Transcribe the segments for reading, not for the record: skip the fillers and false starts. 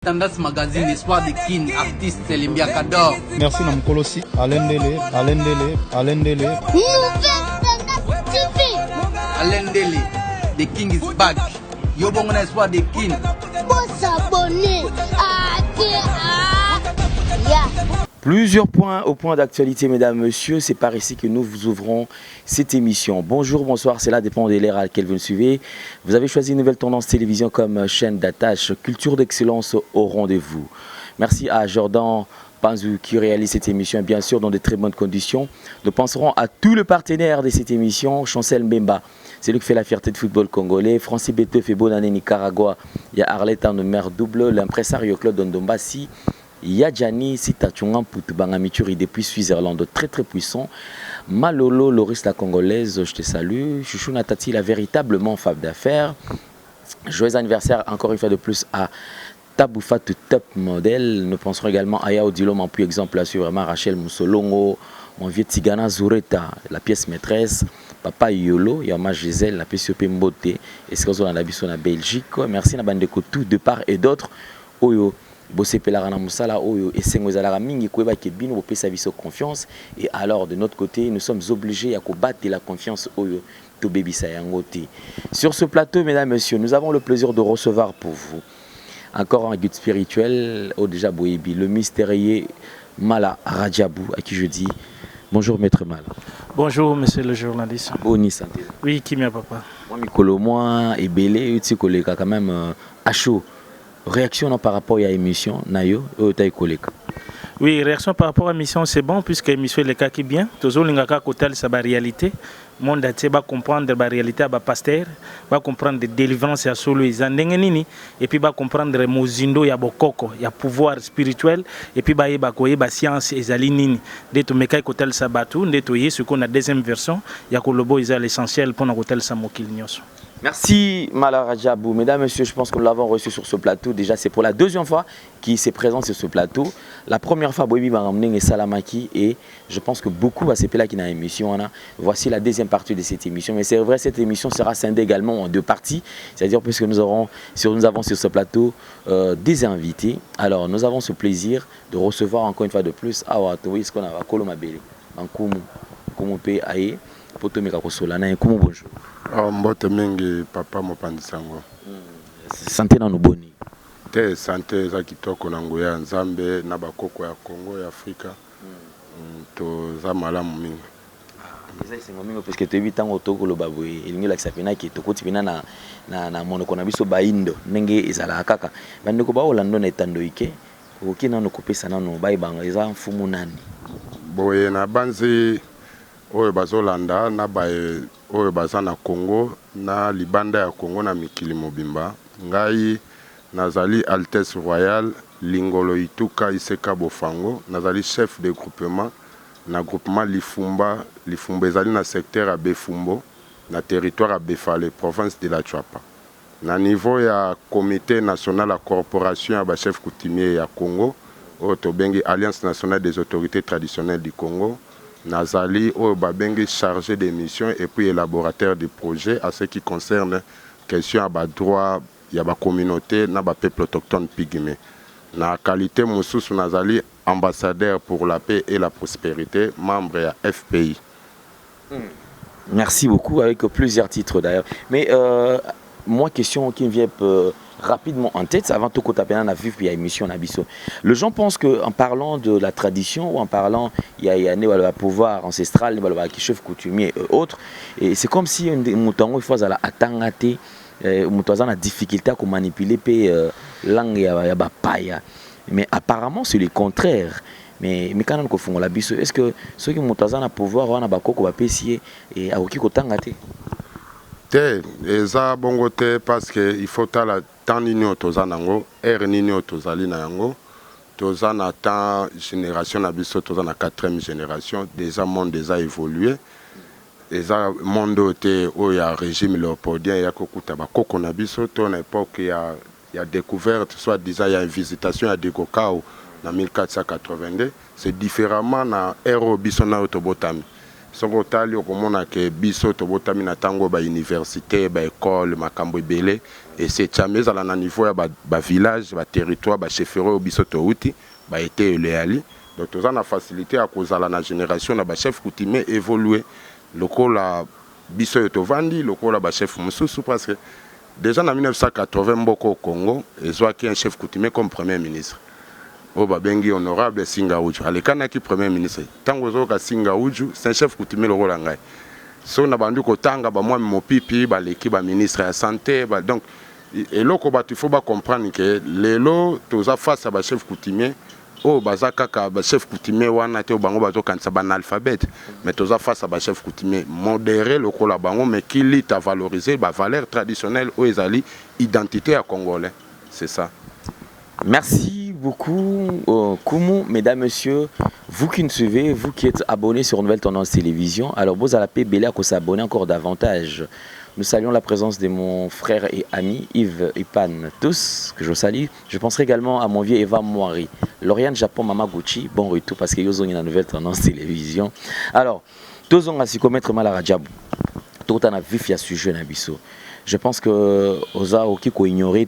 Tendance Magazine, Espoir des King, artiste Limbia Kador. Merci Namkolosi, Alain Dele. Alain Dele, the King is back. Yo bon Espoir des King. Faut s'abonner. Plusieurs points au point d'actualité, mesdames, messieurs. C'est par ici que nous vous ouvrons cette émission. Bonjour, bonsoir, cela dépend de l'ère à laquelle vous nous suivez. Vous avez choisi une nouvelle tendance télévision comme chaîne d'attache, culture d'excellence au rendez-vous. Merci à Jordan Panzou qui réalise cette émission, bien sûr, dans de très bonnes conditions. Nous penserons à tous les partenaires de cette émission. Chancel Mbemba, c'est lui qui fait la fierté du football congolais. Francis Beteuf et bonne année Nicaragua. Il y a Arleta en mer double, l'impresario Claude Ndombasi. Il y a Gianni Sitachungan Poutbangamichuri depuis Suisse-Irlande, très puissant. Malolo, Loris la congolaise, je te salue. Chouchou Natati, la véritablement femme d'affaires. Joyeux anniversaire encore une fois de plus à Taboufat Top Model. Nous penserons également à Yao Dilom en plus exemple à suivre Rachel Moussolongo, mon vieux Tigana Zureta, la pièce maîtresse. Papa Yolo, Yama Gisèle, la pièce Mbote, et ce qu'on a en Belgique. Merci à Bandeko tout de part et d'autre. Oyo. Confiance et alors de notre côté nous sommes obligés à combattre la confiance sur ce plateau, mesdames et messieurs, nous avons le plaisir de recevoir pour vous encore un guide spirituel déjà Boyebi, le mystérieux Mala Radjabou, à qui je dis bonjour maître Mala. Bonjour monsieur le journaliste. Boni santé. Oui, qui m'est papa. Moi Mikolo moi et belé tu collègue quand même à chaud. Réaction par rapport à l'émission, Nayo, oui, réaction par rapport à l'émission, c'est bon, puisque l'émission est le cas qui est bien. Toujours, les gens qui ont la réalité. Le monde va comprendre la réalité à pasteur, va comprendre la délivrance à solo et puis va comprendre le mozindo ya bokoko, ya pouvoir spirituel et puis va y ba science et zalinini. Dès to mekai kotel sabatu, dès to ce qu'on a deuxième version, ya kolobo is l'essentiel pour na kotel samokil nyoso. Merci Mala Radjabou. Mesdames, Messieurs, je pense que nous l'avons reçu sur ce plateau. Déjà, c'est pour la deuxième fois qu'il s'est présent sur ce plateau. La première fois, Boyebi Baramning et Salamaki. Et je pense que beaucoup va s'appeler là qui n'a émission. Voici la deuxième partie de cette émission. Mais c'est vrai, cette émission sera scindée également en deux parties. C'est-à-dire puisque nous avons sur ce plateau des invités. Alors, nous avons ce plaisir de recevoir encore une fois de plus Awatoui, ce qu'on a Kolomabeli, Bankumu, Kumupe Aye, Potomika Kosolana et Kumu bonjour. Mbote mingi papa mopandisango. Santé na nuboni. Te santé za kitoko na nguya nzambe na bakoko ya Congo ya Afrika. To za malamu mingi. Eza sengo mingi parce que te bitango to koloba boye elingi la kisapena ki to koti bina na monoko na biso baindo ndenge ezala kaka. Bandeko ba Orlando na etando ike. Okina no kopesa nano baibanga eza mfumu nani. Boye na banzi oyo bazolanda na bae oyo baza na Congo na libanda ya Congo na mikili mobimba ngai nazali Altesse Royale Lingolo Ituka Iseka Bofango nazali chef de groupement na groupement Lifumba ezali na secteur ya Befumbo na territoire ya Befale province de la Chuapa na niveau ya comité national ya corporation ya ba chef coutumier ya Congo oyo tobengi Alliance nationale des autorités traditionnelles du Congo. Nazali au Babengi chargé des missions et puis élaborateur des projets à ce qui concerne question à droit ya ba communauté na ba peuple autochtone pygmée. Na qualité Moussous Nazali ambassadeur pour la paix et la prospérité, membre à FPI. Merci beaucoup avec plusieurs titres d'ailleurs. Mais moi question qui me vient rapidement en tête, avant tout qu'on a vu puis il y a émission Nabiso. Les gens pensent qu'en parlant de la tradition ou en parlant il y a le pouvoir ancestral, le chef coutumier et autres, et c'est comme si mouton il faut à atangate mouton a difficulté à manipuler langue ya paya. Mais apparemment c'est le contraire. Mais quand on fait la biso, est-ce que ceux qui mouton a pouvoir on a bakoko va pesier et a oki kotangate? Te eza bongo te parce que il faut ta la temps nini otoza nango ère nini otozali na yango toza na temps génération na biso toza na 4e génération déjà monde déjà évolué eza monde te o ya régime léopoldien ya kokuta bakoko na biso to na époque ya découverte soit disant il y a une visitation à Dekokao na 1482 c'est différemment na ère biso na otobotami soko tali okomona ke biso tobotami na tango ba université ba école makambo ebele et c'est jamais à la niveau ya ba village ba territoire ba chefferie biso touti ba été leali donc toza na facilité à kozala na génération na ba chef coutumier évoluer lokola biso tovandi lokola ba chef mususu parce que déjà en 1980 mboko au Congo ezwaki un chef coutumier comme premier ministre Oba bengi honorable Singa Uju. Alekana ki premier ministre. Tango zoka Singa Uju, c'est un chef coutumier le rôle ngai. So na bandu ko tanga ba moi mopipi ba l'équipe ba ministre de santé ba donc et loko ba il faut ba comprendre que lelo toza face à ba chef coutumier o bazaka ka ba chef coutumier wana te bango bazo kanisa ba analphabète mais toza face à ba chef coutumier modéré le kola bango mais qui lit à valoriser ba valeurs traditionnelles o ezali identité à congolais. C'est ça. Merci beaucoup, Koumou, mesdames, messieurs, vous qui nous suivez, vous qui êtes abonnés sur Nouvelle Tendance Télévision, alors vous allez payer Bélia pour s'abonner encore davantage. Nous saluons la présence de mon frère et ami Yves Ipan, tous, que je salue. Je penserai également à mon vieux Eva Moiri, Lauriane Japon Mamaguchi, bon retour parce que vous avez la Nouvelle Tendance Télévision. Alors, tous on a su commettre mal à Rajab, tout en a vif à sujet Nabiso. Je pense que Oza Oki ko ignoré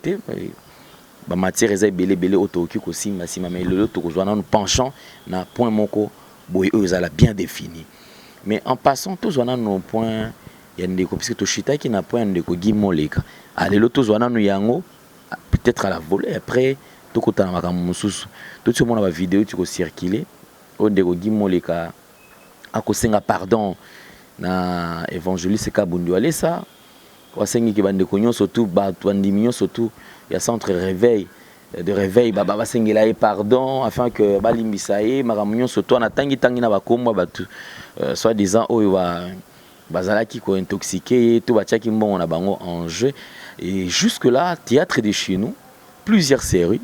ba matière eza belé autoki ko simba mais le to ko nous penchant na point moko boy eux ala bien défini mais en passant tous on a nos points ya ndeko puisque to chita qui na point ndeko gimoleka allez le tous on a nous yango peut-être à la volée après to ko tana makambo mususu tout ce monde ba vidéo tu ko circuler o ndeko gimoleka akosenga pardon na évangéliste Kabundu allez ça wasengi ki bande ko nyonso tout ba twandi nyonso tout il y a centre réveil de réveil baba sengela et pardon afin que balimbisaye maramunyo surtout na tangi na bakomba batu soit disant oyo bazalaki ko intoxiqué tout batiaki mbongo na bango en jeu et jusque là théâtre de chez nous plusieurs séries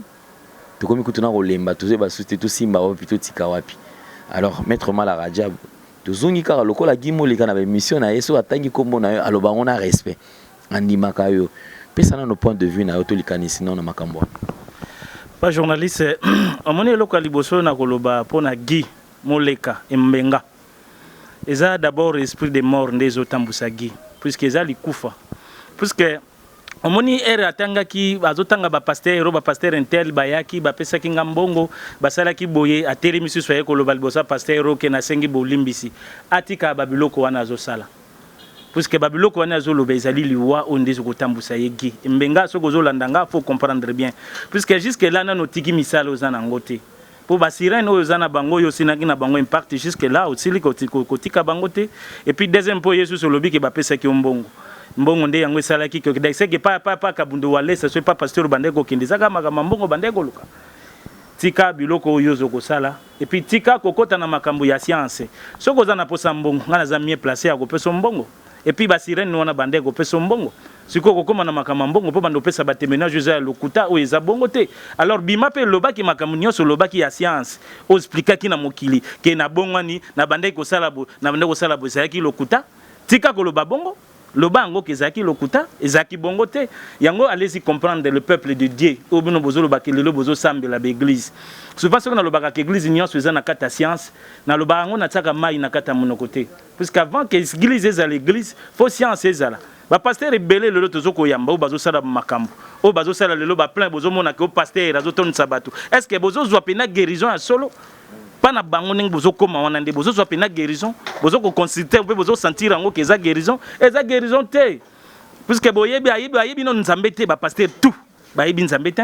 to komi kutuna rolemba to ba suste to simba wapi to tika wapi alors maître Mala Rajab to zongi kara lokola gimoleka na émission na yeso atangi kombo na yo alobango na respect andimaka yo. Nos points de vue na autolikani sinon na makambo. Pas journaliste, amone loka liboso na koloba pona Guy Moleka Mbenga. Eza d'abord esprit de mort des otambusa Guy puisque eza likufa. Puisque amoni era atanga ki azotanga ba pasteur intel bayaki ba pesa ki ngambongo basala ki boye ateri misu soye koloba libosa pasteur ke na sengi bolimbisi. Atika babiloko wana azosala. Puisque babiloko wana azoloba ezali liwa ondezo kotambusa yegi Mbenga soko zolandanga faut comprendre bien puisque jusque là nano tiki misala ozana ngote pour ba sirène ozana bango yo sinaki na bango impact jusque là otili kotika bangote et puis deuxième point yesu solobi ke ba pesa ki mbongo nde yango esalaki que c'est que pas Kabundu wale ça soit pas pasteur bandeko kindizaka makama mbongo bandeko luka tika biloko oyo zokosala et puis tika kokota na makambo ya science soko ozana posa mbongo ngana za mieux placé ya kopesa mbongo et puis ba sirène wana bande ko pesa mbongo siko kokoma na makama mbongo po bando pesa ba témoignage za lokuta o eza bongo te alors bima pe lobaki makamu nyonso lobaki ya science o expliquer ki na mokili ke na bongwani na bande ko sala bo na bande ko sala bo za ki lokuta tika ko loba bongo loba ngo ke za ki lokuta ezaki bongo te yango allez-y comprendre le peuple de Dieu o bino bozo lobaki lelo bozo sambela ba église souvent ce qu'on a lobaka que église nyonso eza na kata science na loba ngo na tsaka mai na kata monoko te puisqu'avant que l'église est à l'église, il faut science ezala. Ba pasteur ebele lelo tozoko yamba o bazo sala makambo. O bazo sala lelo ba plein bozo mona ke o pasteur azoton sabatu. Est-ce que bozo zwa pena guérison à solo? Pas na bango ning bozo koma wana nde bozo zwa pena guérison, bozo ko consulter ou bozo sentir ngo ke za guérison te. Puisque boyebi ayebi non nzambe te ba pasteur tout. Ba yebi nzambe te.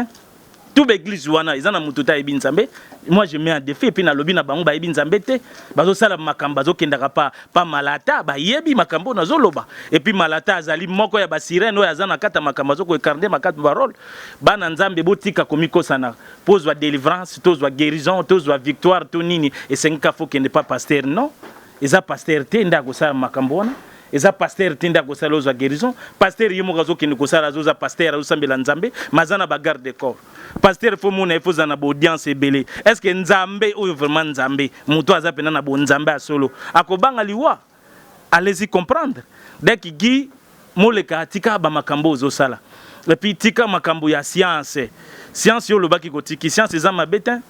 Tout l'église wana izana mututa yebi nzambe. Moi je mets un défi et puis na lobi na bango ba yebi nzambe te. Bazo sala makambo bazo kendaka pa malata ba yebi makambo na zoloba. Et puis malata azali moko ya ba sirène oyo azana kata makambo zo ko ekarde makata parole. Bana nzambe botika komiko sana. Pose délivrance, tozwa guérison, tozwa victoire to nini et c'est nka faut qu'il n'est pas pasteur non. Eza pasteur te ndako sala makambo wana. Eza pasteur tinda ko sala ozo guérison pasteur yemo gazo kini ko sala ozo pasteur ozo sambela nzambe mazana ba garde corps pasteur fo mona ifo zana ba audience ebele est-ce que nzambe ou vraiment nzambe muto aza pena na bo nzambe a solo akobanga liwa allez-y comprendre dès que Guy Moleka tika ba makambo ozo sala et puis tika makambo ya science yo lobaki ko tiki science eza mabeta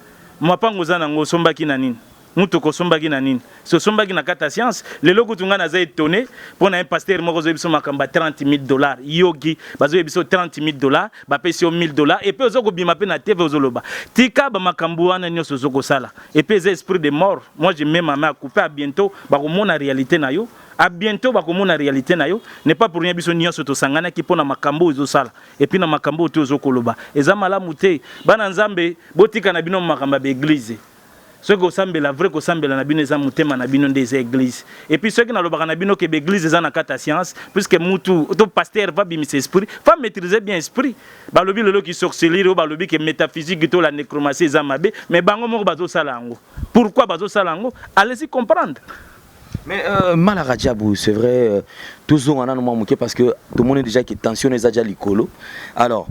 mapango zana ngo sombaki na nini mutu ko sombaki na nini so sombaki na kata science lelo kutunga na za étonné pour un pasteur moko zo biso makamba $30,000 yogi bazo biso $30,000 ba pesi $1,000 et puis ozoko bima pe na TV ozoloba tika ba makambu wana nyoso zoko sala et puis les esprits de mort moi je mets ma main à couper à bientôt ba ko mona réalité na yo à bientôt ba ko mona réalité na yo n'est pas pour rien biso nyoso to sangana ki pona makambu zo sala et puis na makambu to zoko loba eza malamu te bana nzambe botika na bino makamba be église ceux qui semblent la vraie, qui semblent la bino eza mutema na bino des églises. Et puis ceux qui na lobaka na bino que l'église eza na kata science, puisque mutu to pasteur va bimis esprit, va maîtriser bien esprit. Ba lobi lelo ki sorcellerie, ba lobi que métaphysique to la nécromancie eza mabe, mais bango moko bazo sala ngo. Pourquoi bazo sala ngo? Allez-y comprendre. Mais Malara Diabou, c'est vrai, toujours on a nous parce que tout le monde est déjà qui tensionné déjà l'icolo. Alors,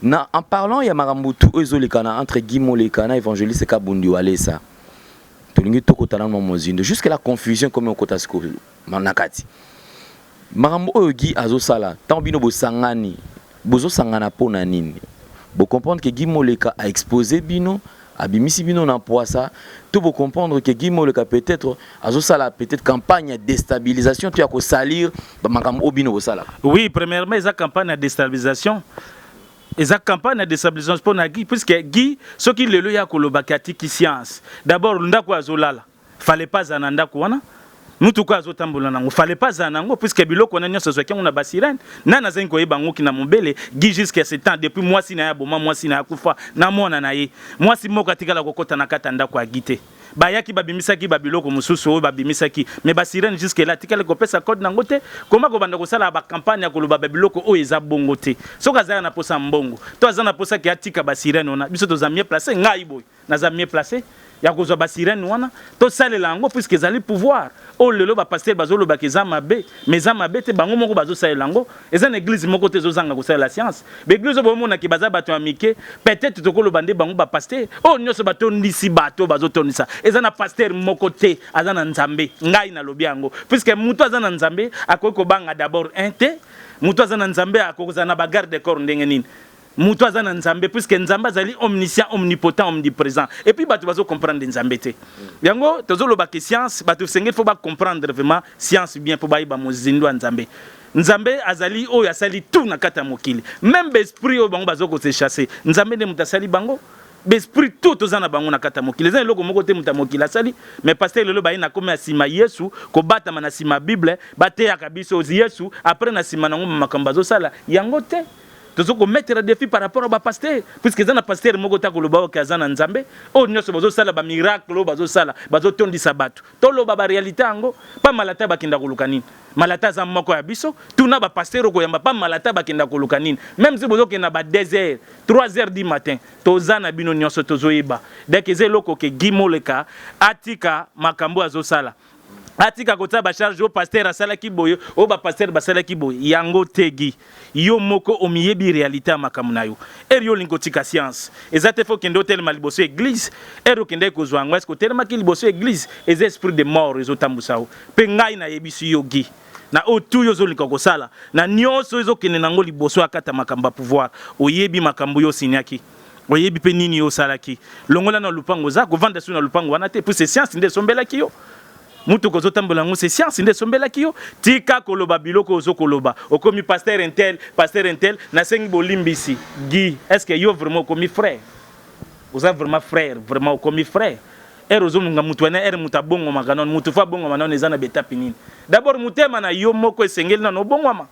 en parlant, il y a Marambutu Ezolekana entre Guimon Lekana évangéliste Kabundi Walesa. Tolingi toko talana mozindo jusqu'à la confusion comme on kota sko manakati. Marambo ogi azosala, tambino bo sangani, bozo sangana pona nini. Bo comprendre que Guimon Leka a exposé bino, abimisi bino na poisa, tout bo comprendre que Guimon Leka peut-être azosala peut-être campagne de déstabilisation, tu as ko salir ba makambo bino bo sala. Oui, premièrement, esa campagne de déstabilisation. Et ça campagne de déstabilisation pour Nagui, puisque Guy, ce qui le loya kolobakati qui science. D'abord, ndako azolala, fallait pas zananda kwana. Mutuko azotambola nango, fallait pas zanango puisque biloko na nyoso soki on a basirene. Nana zenko yebango ki na mombele, Guy jusqu'à ce temps depuis moi si na ya boma, moi si na ya kufa, na mona na ye. Moi si moko atikala kokota na kata ndako agite. Bayaki babimisaki babiloko mususu oyo babimisaki mais basirene jusque là tikale kopesa code nango te koma ko banda ko sala ba campagne ya koloba babiloko oyo eza bongo te soka za na posa mbongo to za na posa ki atika basirene ona biso to za mieux placé ngai boy na za mieux placé ya kozwa basirene wana to salela yango puisque ezali pouvoir o lelo ba pasteur bazolo ba keza mabe mais za mabe te bango moko bazo salela yango eza na église moko te zozanga ko salela science be église bo mona ki baza bato amike peut-être to kolo bande bango ba pasteur o nyoso bato ndisi bato bazo tonisa eza na pasteur moko te aza na nzambe ngai na lobi yango puisque muto aza na nzambe akoki ko banga d'abord un te muto aza na nzambe akoki za na ba garde corps ndenge nini muto aza na nzambe puisque nzambe azali omniscient omnipotent omniprésent et puis bato bazo comprendre nzambe te yango tozoloba ke science bato sengeli faut ba comprendre vraiment science bien pour ba mozindo nzambe nzambe azali oyo asali tout na kata mokili même esprit oyo bango bazoko se chasser nzambe ne mutasali bango l'esprit tout aux ana bango na kata mokili les loko moko te muta mokili asali mais pasteur lelo baina comme asima Yesu ko bata na sima Bible bate ya kabiso Yesu après na sima nango makambazo sala yango te tozoko mettre défi par rapport au pasteur puisque zana pasteur moko ta koloba o kazana nzambe o nyoso bazo sala ba miracle bazo sala bazo tondisa bato to loba ba réalité ango pa malata bakinda koluka nini malata za moko ya biso tuna ba pasteur ko yamba pa malata bakinda koluka nini même si bozo kena ba 2h 3h du matin tozana bino nyoso tozoyeba dès que zeloko ke Guimon Leka atika makambo azo sala atika kota ba charge au pasteur asala ki boyo o ba pasteur basala ki boyo yango tegi yo moko omiyebi réalité makamuna yo erio lingotika science ezate fo kendo tel maliboso église ero kende ko zwango est-ce que tel makili liboso église ez esprit de mort ezotambusao pe ngai na yebisu yogi na otu yo zo likoko sala na nyoso ezo kende nango liboso akata makamba pouvoir oyebi makambo yo siniaki oyebi pe nini yo salaki longola na lupango za ko vanda su na lupango wana te pour c'est science nde sombelaki yo mutu ko zotambola ngo c'est science nde sombelaki yo tika koloba biloko zo koloba okomi pasteur intel na sengi bolimbisi Guy est-ce que yo vraiment komi frère vous êtes vraiment frère vraiment komi frère erozo nga mutu wana mutabongo maganon mutu fa bongo manon ezana beta pinini d'abord mutema na yo moko esengeli na no bongwama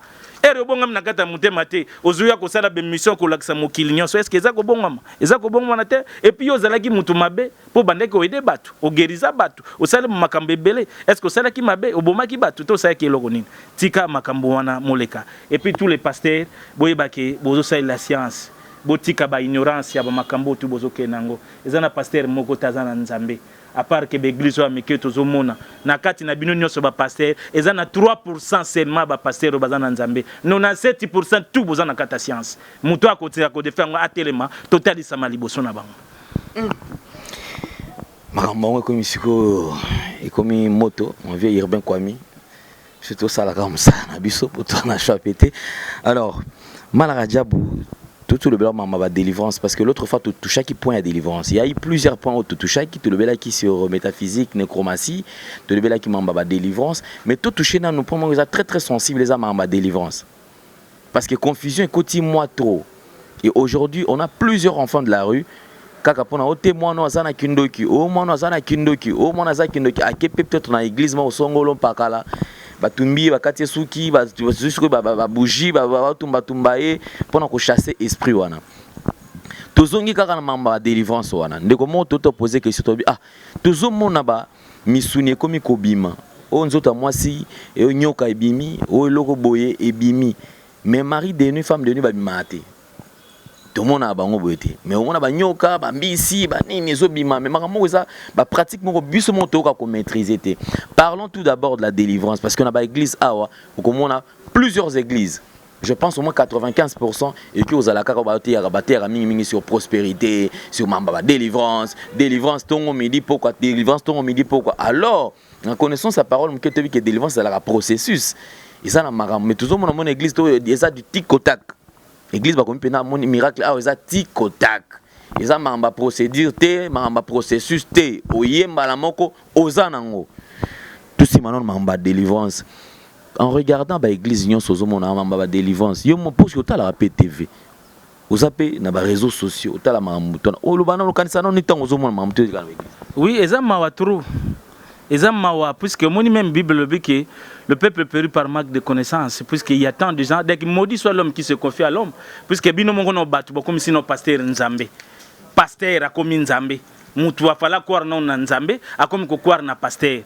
bongo na kata mutema te ozuya ko sala be mission ko laksa mokili nyonso est-ce que ezako bongwama na te et puis ozalaki mutu mabe po bandeke oide batu ogeriza batu osala makambo ebele est-ce que osala ki mabe obomaki batu to osala ki eloko nini tika makambo wana moleka et puis tous les pasteurs boyebake bozo sala la science botika ba ignorance ya ba makambo tu bozo kenango ezana pasteur moko tazana nzambe à part que l'église a mis que tout mona na kati na bino nyoso ba pasteur ezana 3% seulement ba pasteur bazana nzambe 97% tout bozana kata science muto akotia ko defenga atelema totalisa maliboso na bango makambo comme siko et comme moto mon vieux Urbain Kwami c'est tout ça là comme ça na biso pour na chapete alors Malara Diabou tout le bel ma délivrance parce que l'autre fois tu touches qui point à délivrance. Il y a eu plusieurs points où tu touches qui tout le bel qui sur métaphysique, nécromancie, tout le bel qui m'a délivrance, mais tout touché dans nos points très très sensibles les âmes à délivrance. Parce que confusion écoute moi trop. Et aujourd'hui, on a plusieurs enfants de la rue. Kaka pona o témoin no azana kindoki, o mona azana kindoki, o mona azana kindoki, a kepe peut-être na église ma osongolo pakala. Batumbi bakati suki ba jusque ba bougie ba tumba e pona ko chasser esprit wana. Tozongi kaka na mamba délivrance wana. Ndeko mo toto poser question to ah tozomona ba misuni komi kobima. O nzota mwasi e nyoka ebimi, o eloko boye ebimi. Mais mari de nuit femme de nuit ba bimate. Tout le monde a bango boité mais on a ba nyoka ba mbisi ba nini zo bima mais makambo ça ba pratique mo biso mo to ko maîtriser té. Parlons tout d'abord de la délivrance parce qu'on a ba église awa comme on a plusieurs églises. Je pense au moins 95% et que aux alaka ba té ya mingi sur prospérité, sur mamba délivrance tongo midi pourquoi délivrance tongo midi pourquoi. Alors, en connaissant sa parole, on peut dire que délivrance c'est la processus. Et ça na makambo mais toujours mon église to ça du tic au tac. L'église va comprendre mon miracle ah ça tic au tac. Eza mamba procédure té mamba processus té oyemba la moko ozanango. Tout si manon mamba délivrance. En regardant ba église union sozo mona mamba délivrance. Yo mo poche ota la PTV. Ozape na ba réseaux sociaux ota la mamba. O lo bana lo kanisa non ni tango zo mona mamba église. Oui, eza mawa trop. Eza mawa puisque moni même Bible le dit que le peuple périt par manque de connaissances, puisqu'il y a tant de gens, dès que maudit soit l'homme qui se confie à l'homme, puisque bino mongo no batu comme si no pasteur nzambe. Pasteur a comme nzambe. Mutu a fala croire non nzambe, a comme ko croire na pasteur.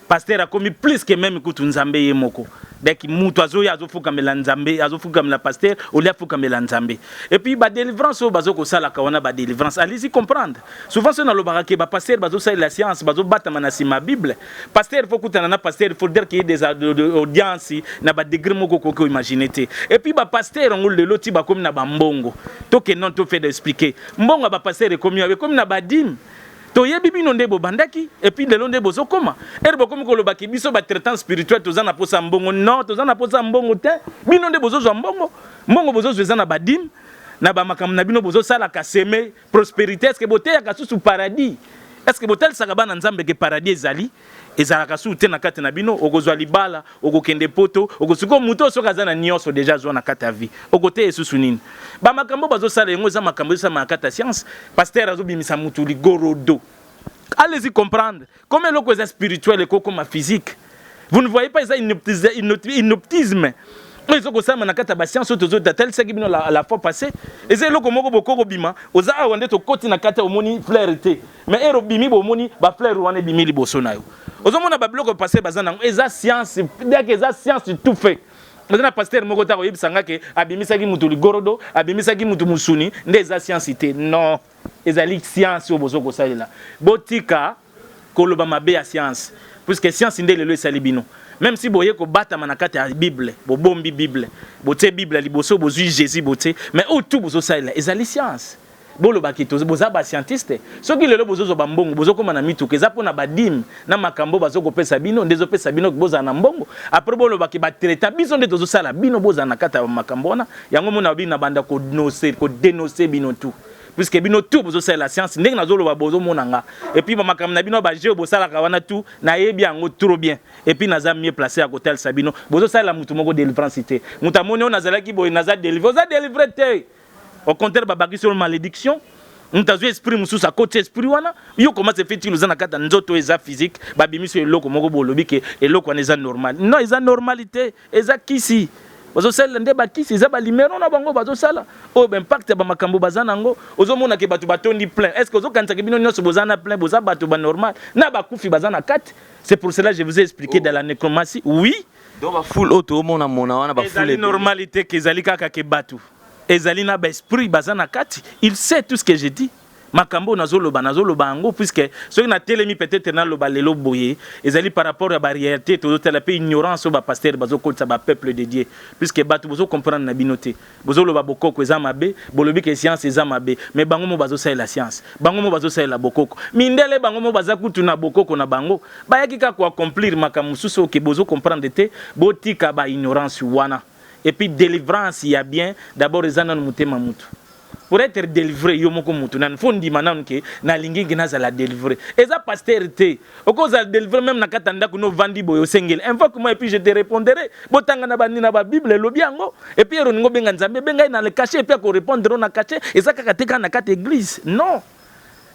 Pasteur a commis plus que même que nzambe yemoko. Dès que mutu azo ya azo fuka mela nzambe, azo fuka mela pasteur, ou la fuka mela nzambe. Et puis ba délivrance o bazo ko sala ka wana ba délivrance. Allez-y comprendre. Souvent c'est dans le barake ba pasteur bazo sa la science, bazo bata manasi ma Bible. Pasteur faut kutana na pasteur, faut dire qu'il y a des audiences na ba degré moko ko imaginer té. Et puis ba pasteur ngol de loti ba comme na ba mbongo. To que non to fait d'expliquer. Mbongo ba pasteur comme na ba dim. Toyebi bino ndebo bandaki et puis lelo ndebo zokoma erbo komi kolobaki biso ba traitant spirituel tozana posa mbongo non tozana posa mbongo te bino ndebo zozo mbongo bozo zezana badim na ba makam na bino bozo sala ka semer prospérité est-ce que boté ya kasusu paradis est-ce que botel saka bana nzambe ke paradis ezali ezalaka su te na kati na bino okozwa libala okokende poto okosuko muto soka zana nyonso déjà zo na kata vie okote esusu nini ba makambo bazo sala yengo za makambo za makata science pasteur azo bimisa mutu ligorodo. Allez-y comprendre comment le cause spirituel et comme physique. Vous ne voyez pas ça inoptisme. Ils ont ça manakata ba science autour de tel qui bino la fois passée et c'est le komoko boko bima oza awande to koti na kata omoni fleur té mais ero bimi bo moni ba fleur wane bimi liboso na yo ozomona ba bloko passé bazana eza science dès que eza science tout fait bazana pasteur moko ta koyebisanga ke abimisaki mutu ligorodo abimisaki mutu musuni nde eza science té non ezali science o bozoko salela botika koloba mabe ya science puisque science nde lelo esali bino. Même si boye ko bata manakata ya Bible, bo bombi Bible, bote Bible liboso bozui Jésus bote, mais autour bozo salela ezali science. Bolo bakito boza ba scientiste. Soki lelo bozo ba mbongo bozo koma na mitu keza pona badim na makambo bazo ko pesa bino ndezo pesa bino boza na mbongo. Après bolo baki ba traiter biso nde tozo sala bino boza na kata makambo na yango mona bina banda ko dénoncer bino tout. Puisque bino tout bozo sala la science ndenge nazolo ba bozo monanga et puis ba makam na bino ba jeu bo sala ka wana tout na yebi yango trop bien et puis naza mieux placé à côté sabino bozo sala mutu moko délivrance té muta moni on nazala ki boy naza délivrer té au contraire ba baki sur malédiction mutazu esprit musu sa côté esprit wana yo comment se fait-il uzana kata nzoto eza physique ba bimiso eloko moko bolobi ke eloko wana eza normal non eza normalité eza kisi bazo sala nde bakisi eza ba limero na bango bazo sala o impact ba makambo bazana ngo ozomona ke batu batondi plein est-ce que ozokanisa ke bino nyonso bozana plein boza batu ba normal na bakufi bazana kat. C'est pour cela que je vous ai expliqué dans la nécromancie oui donc ba full auto mona wana ba full normalité que ezali kaka ke batu ezali na ba esprit bazana kat il sait tout ce que je dis makambo nazoloba ngo puisque ceux qui na telemi peut-être na loba lelo boye ezali par rapport à barrière to tela pe ignorance ba pasteur bazokotsa ba peuple de Dieu puisque batu bozo comprendre na binoté bozoloba bokoko eza mabe bolobi ke science eza mabe mais bango mo bazosala la science bango mo bazosala la bokoko mindele bango mo bazakutu na bokoko na bango bayaki ka ko accomplir makambo suso ke bozo comprendre te botika ba ignorance wana et puis délivrance il y a bien d'abord ezana mutema mutu pour être délivré yo moko mutu nan fo ndima nanu ke na lingi ngina la délivrer eza pasteur oko za délivrer même na katanda kuno vandi boyo sengel invoque-moi et puis je te répondrai botanga na bani na ba bible lobi yango et puis ero ngo benga nzambe benga na le cacher et puis ko répondre na cacher eza kaka teka na kata église non.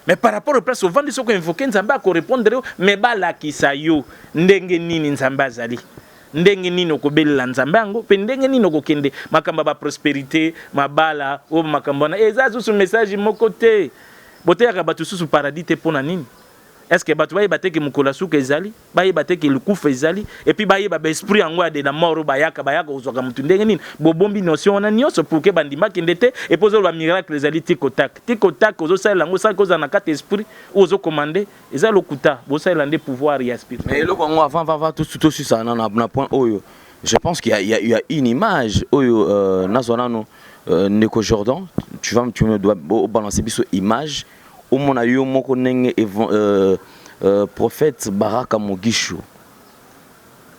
Mais par rapport au place au vandi soko invoquer nzambe ko répondre mais bala kisayo ndenge nini nzambe azali ndenge nini okobelela nzambe yango pe ndenge nini okokende makamba ba prospérité mabala o makamba na eza susu message moko te boteyaka bato susu paradis te pona nini est-ce que bato bayeba te ke mokolo suka ezali bayeba te ke lukufa ezali et puis bayeba ba esprit yango ya de la mort bayaka ozwaka mutu ndenge nini bobombi notion wana nyonso pour ke bandima kende te et pozo ba miracle ezali tikotak ozosalela yango sa koza na kati esprit ozo commander eza lokuta bosalela nde pouvoir ya spirit. Mais le Congo avant tout sur ça na point oyo je pense qu'il y a une image oyo nazonano Neko Jordan tu me dois balancer biso image au mon ayo moko nenge prophète Baraka Mogisho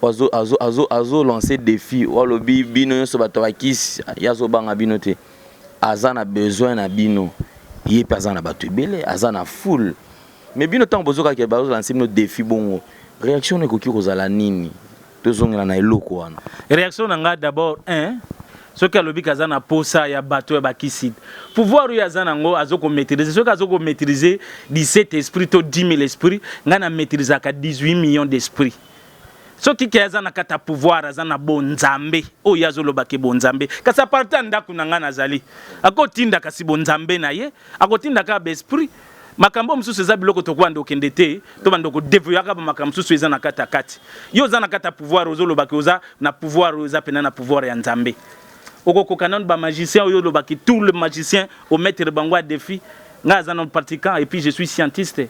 azo lancer défi walobi bino so batawakis yazo banga bino te azana besoin na bino yé pazana batu belé azana full mais bino tant bozoka ke bazo lancer no défi bongo réaction ne koki kozala nini tozongela na eloko wana réaction nga d'abord ce que alobi kazana posa ya bato ya bakisid pouvoir ya zanango azoko maîtriser ce que azoko maîtriser 17 esprits to 10 000 esprits ngana maîtriser ka 18 millions d'esprits ce qui kazana kata pouvoir azana bonzambe o yazoloba ke bonzambe kasa parta ndaku ngana zali akotinda kasi bonzambe na ye akotinda ka esprit makambo msusu eza biloko tokwanda okende te to bando ko dévoyaka ba makambo msusu eza na kata kati yo za na kata pouvoir ozoloba ke oza na pouvoir oza pena na pouvoir ya nzambe oko kanon ba magicien oyo loba ki tout le magicien au mettre bango à défi nga za non pratiquant et puis je suis scientiste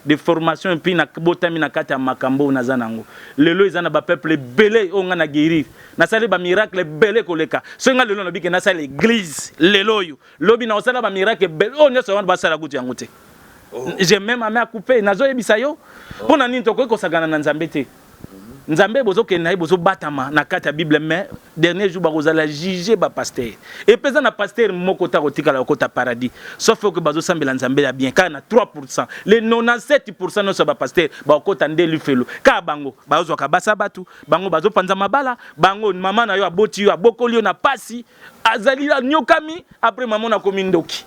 de formation et puis na botami na kata makambo na zanango lelo ezana ba peuple belé o nga na guérir na sali ba miracle belé koleka so nga lelo na bike na sali l'église lelo yo lobi na osala ba miracle belé o nyoso wana ba sala guti yango te j'ai même à couper nazo yebisa yo pona nini toko ko sagana na nzambe te nzambe bozo kena bozo batama na kata bible mais dernier jour bakoza la juger ba pasteur et pesa na pasteur moko ta kotikala kota paradis sauf que bazo sambela nzambe ya bien kana 3% les 97% no so ba pasteur ba kota ndelu felo ka bango bazo ka basa batu bango bazo panza mabala bango mama na yo aboti yo abokoli yo na pasi azali nyokami après maman na komindoki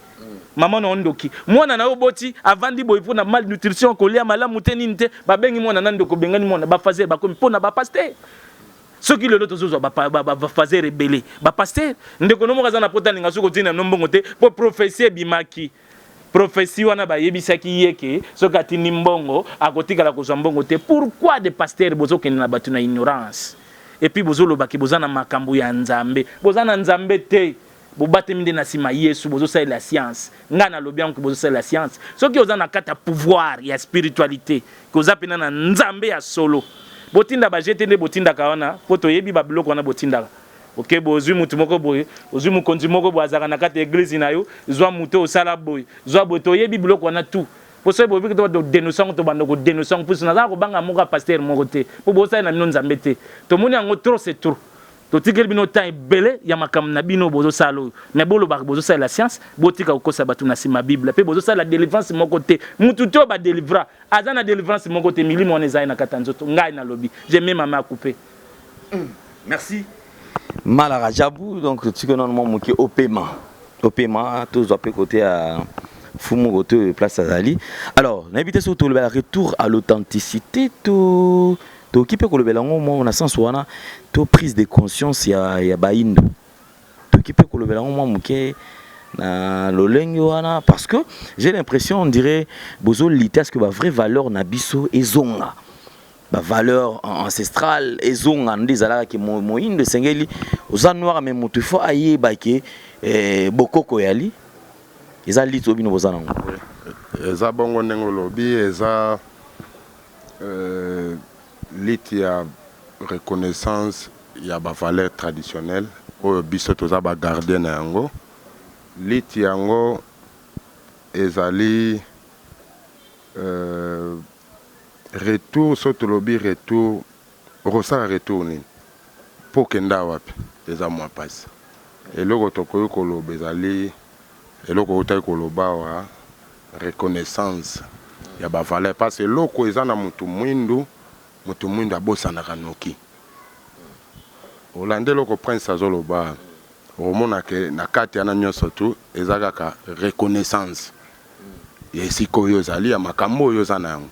maman na ondoki mwana na oboti avandi boy pour na malnutrition kolia malamu te ninte babengi mwana nando ko bengani mwana ba fazer ba komi pona ba pasteur ce qui le lot ozo ba fazer rebelle ba pasteur ndeko no mokaza na pota ninga soko tina no mbongo te po prophétie bimaki prophétie wana ba yebisaki yeke sokati ni mbongo akotika la kozwa mbongo te pourquoi des pasteurs bozo kenna batu na ignorance et puis bozo lobaki bozana makambo ya nzambe bozana nzambe te bobate minde na sima yesu bozo sa la science ngana lobian ko bozo sa la science soki ozana kata pouvoir ya spiritualité ko zapena na nzambe ya solo botinda ba jete nde botinda kaona poto yebi ba biloko na botinda OK bozwi mutu moko boye ozwi mukonzi moko boazaka na kata église na yo zwa mutu osala boye zwa boto yebi biloko na tout pour ça bobi to do dénonçant to bando ko dénonçant pour na za ko banga moka pasteur moko te po bosa na mino nzambe te to moni yango trop c'est trop to tikeli bino temps belé ya makam na bino bozo salo mais bolo ba bozo sala la science botika kokosa batu na sima bible pe bozo sala délivrance moko te mutu to ba délivra azana délivrance moko te milimo on ezai na katanzoto ngai na lobby j'ai même ma couper. Merci Malara Jabou donc tu connais normalement moki au paiement tous doit côté à Fumu côté place Azali. Alors l'invité surtout le retour à l'authenticité tout to kipe ko lobela ngo na sens wana to prise de conscience ya baindo to kipe ko lobela ngo muke na lolenge wana parce que j'ai l'impression on dirait bozo litas que ba vraie valeur na biso ezonga ba valeur ancestrale ezonga ndizala ke moindo sengeli oza noir mais mutu fo aye ba ke bokoko yali eza lito bino bozana ngo eza bongo nengo lobi eza lit ya reconnaissance ya ba valeur traditionnelle o biso toza ba garder na yango lit yango ezali retour soto lobi retour rosala retour ni po kenda wapi eza mwa passe eloko tokoyo koloba ezali eloko otali koloba wa reconnaissance ya ba valeur parce que eloko eza na mutu mwindu abosanaka noki olande eloko prince azoloba omona ke na kati yana nyonso tu eza kaka reconnaissance ya esika oyo ezali ya makambo oyo eza na yango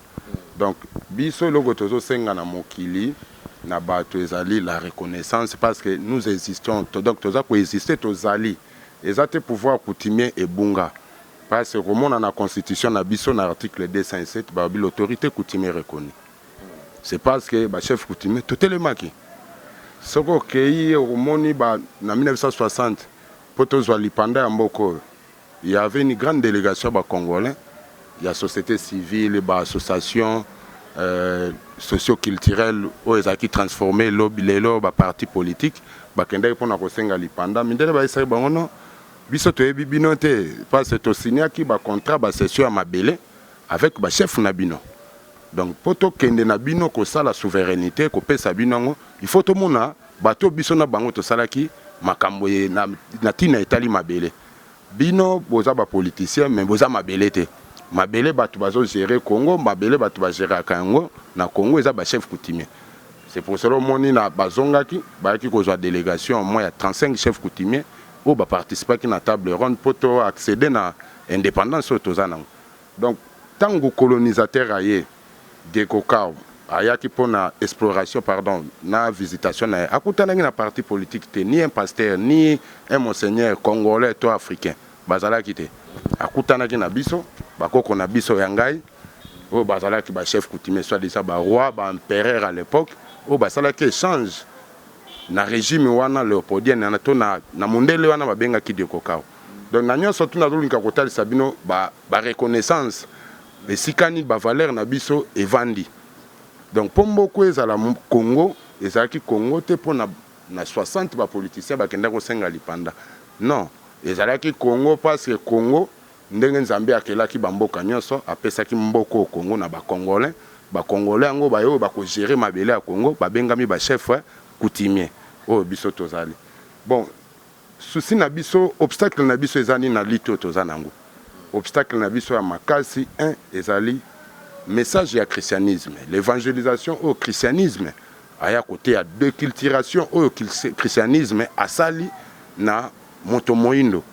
donc biso eloko tozosenga na mokili na bato ezali la reconnaissance parce que nous existons donc toza koexiste tozali eza te pouvoir coutumier ebunga parce que komona na constitution na biso na article 207 babi l'autorité coutumier reconnue c'est parce que ba chef coutumier totelemaki soko okei omoni na 1960 po tozwa lipanda ya mboko il y avait une grande délégation ba congolais il y a société civile ba association socio-culturelle oyo ezalaki transformé lelo ba parti politique bakendaki mpona kosenga lipanda mindele baesaki bango no biso toyebi bino te parce que tosignaki bacontrat basession ya mabele avec bachef na bino donc po tokende na bino kosala souveraineté kopesa bino yango il faut tomona bato biso na bango tosalaki makambo na ntina etali mabele bino boza bapoliticien mais boza mabele te mabele bato bazogere Congo mabele bato bageraka yango na Congo eza bachef coutumier c'est pour cela omoni na bazongaki bayaki kozwa délégation moins ya 35 chefs coutumiers oyo baparticipaki na table ronde po to accéder na indépendance oyo toza nango donc ntango colonisateur aye dekokao ayaki mpona exploration pardon na visitation na ye akutanaki na parti politique te ni un pasteur ni un monseigneur congolais to africain bazalaki te akutanaki na biso bakoko na biso ya ngai oyo bazalaki bachef coutumier soit déjà baroi baempereur à l'époque oyo basalaki échange na régime wana léopoldien na to na mondele wana babengaki dekokao donc na nyonso tu nazolinga kotalisa bino bareconnaissance esika nini bavaleur na biso evandi donc mpo mboko ezala Congo ezalaki Congo te mpo na 60 bapoliticien bakenda kosenga lipanda non ezalaki Congo parce que Congo ndenge nzambe akelaki bamboka nyonso apesaki mboko Congo na bakongolais yango bayo bakogere mabele ya Congo babengami bachef coutumier oyo biso tozali bon souci na biso obstacle na biso ezali na lito toza nango obstacle na biso ya makasi un ezali message ya christianisme l'évangélisation au christianisme aya côté ya déculturation au christianisme asali na moto moindo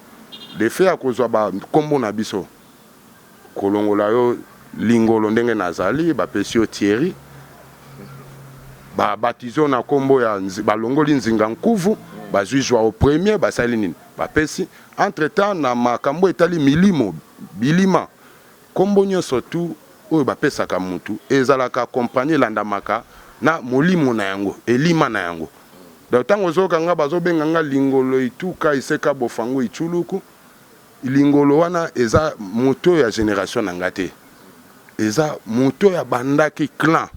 le fait ya kozwa ba kombo na biso kolongola yo lingolo ndenge nazali bapesi yo Thierry baptizo na kombo ya balongoli nzinga nkuvu bazwijwa au premier basali nini bapesi entre temps na makambo etali bilima kombo nyonso tu oyo bapesaka mutu ezalaka accompagner landamaka na molimo na yango elima na yango donc tango ozokanga bazobenganga lingolo ituka iseka bofango ichuluku lingolo wana eza moto ya génération na ngate eza moto ya bandaki clan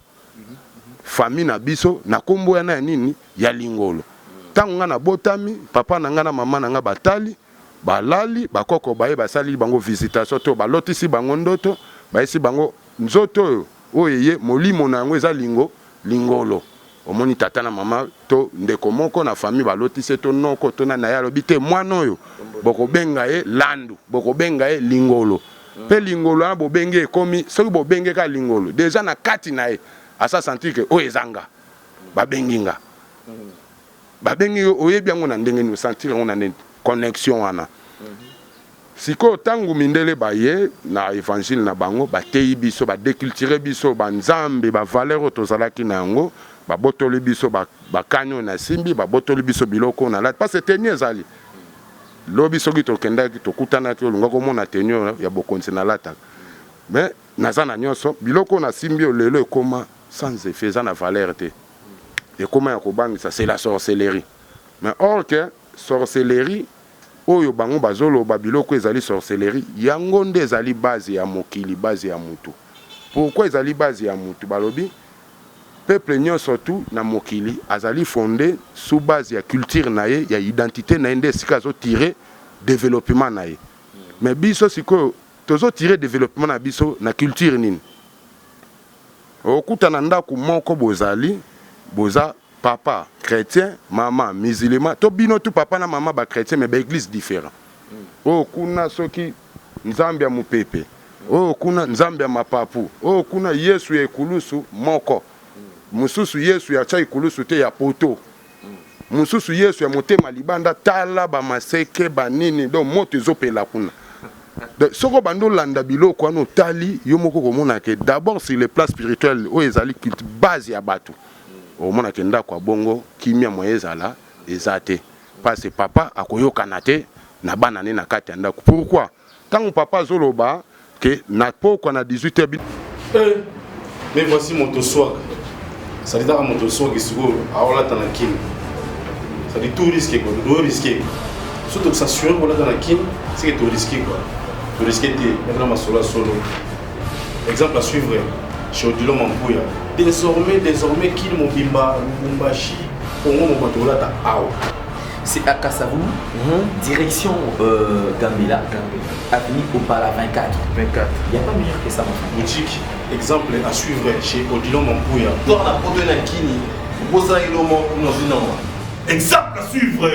famille na biso na kombo yana ya nini ya lingolo tango nga na botami papa na nga na mama na nga batali balali bakoko baye basali bango visitation to balotisi bango ndoto bayesi bango nzoto oyo ye molimo na yango eza lingolo omoni tata na mama to ndeko moko na famille balotisi to noko to na yalobi te mwana oyo bokobenga ye landu bokobenga ye lingolo pe lingolo na bobenge ekomi soki bobenge ka lingolo déjà na kati na ye asa sentir que oyo ezanga babenginga babengi oyebi yango na ndenge ni sentir yango na connexion wana siko tangu mindele baye na évangile na bango bateyi biso badeculture biso banzambe bavaleur tozalaki na yango babotoli biso bakanyo na simbi babotoli biso biloko na lati parce que tenue ezali lobi soki tokendaki tokutanaki olunga komona tenue ya bokonzi na lata mais naza na nyonso biloko na simbi lelo ekoma sans effet eza na valeur te ekoma ya kobangisa c'est la sorcellerie mais or que sorcellerie oyo bango bazoloba biloko ezali sorcellerie yango nde ezali base ya mokili base ya mutu pourquoi ezali base ya mutu balobi peuple nyonso tu na mokili azali fondé sous base ya culture na ye ya identité na ye nde esika azotire développement na ye mais biso sikoyo tozotire développement na biso na culture nini okuta na ndako moko bozali boza papa chrétien, maman musulman. To bino tout papa na maman ba chrétien mais ba église différent. Oh kuna soki nzambe ya mupepe. Oh kuna nzambe ya mapapu. Oh kuna Yesu ya ikulusu moko. Mususu Yesu ya cha ikulusu te ya poto. Mususu Yesu ya motema libanda tala ba maseke ba nini do moto ezopela kuna. Soko bando landa biloko ano tali yo moko komona ke d'abord sur le plan spirituel o ezali culte base ya batu. O mona ke ndako ya bongo kimia moyezala ezate. Parce que papa akoyokana te na bana ne na kati ya ndako. Pourquoi? Tant papa zoloba que na poko na 18h. Mais voici mon swag. Ça dit dans mon swag qui se trouve à Olata na Kim. Ça dit tout risqué quoi, tout risqué. Surtout que ça sur Olata na Kim, c'est que tout risqué quoi. Tout risqué maintenant ma solo. Exemple à suivre chez Odilo Mampuya. Désormais Kim Mobimba, Lubumbashi, Congo Mobatolata Ao. C'est à Kassavou, direction Gambela, avenue Opala 24. Il n'y a pas meilleur que ça, mon frère. Boutique, exemple à suivre chez Odilon Mampuya. Toi, la pote na kini, bosa ilomo dans une ombre. Exemple à suivre.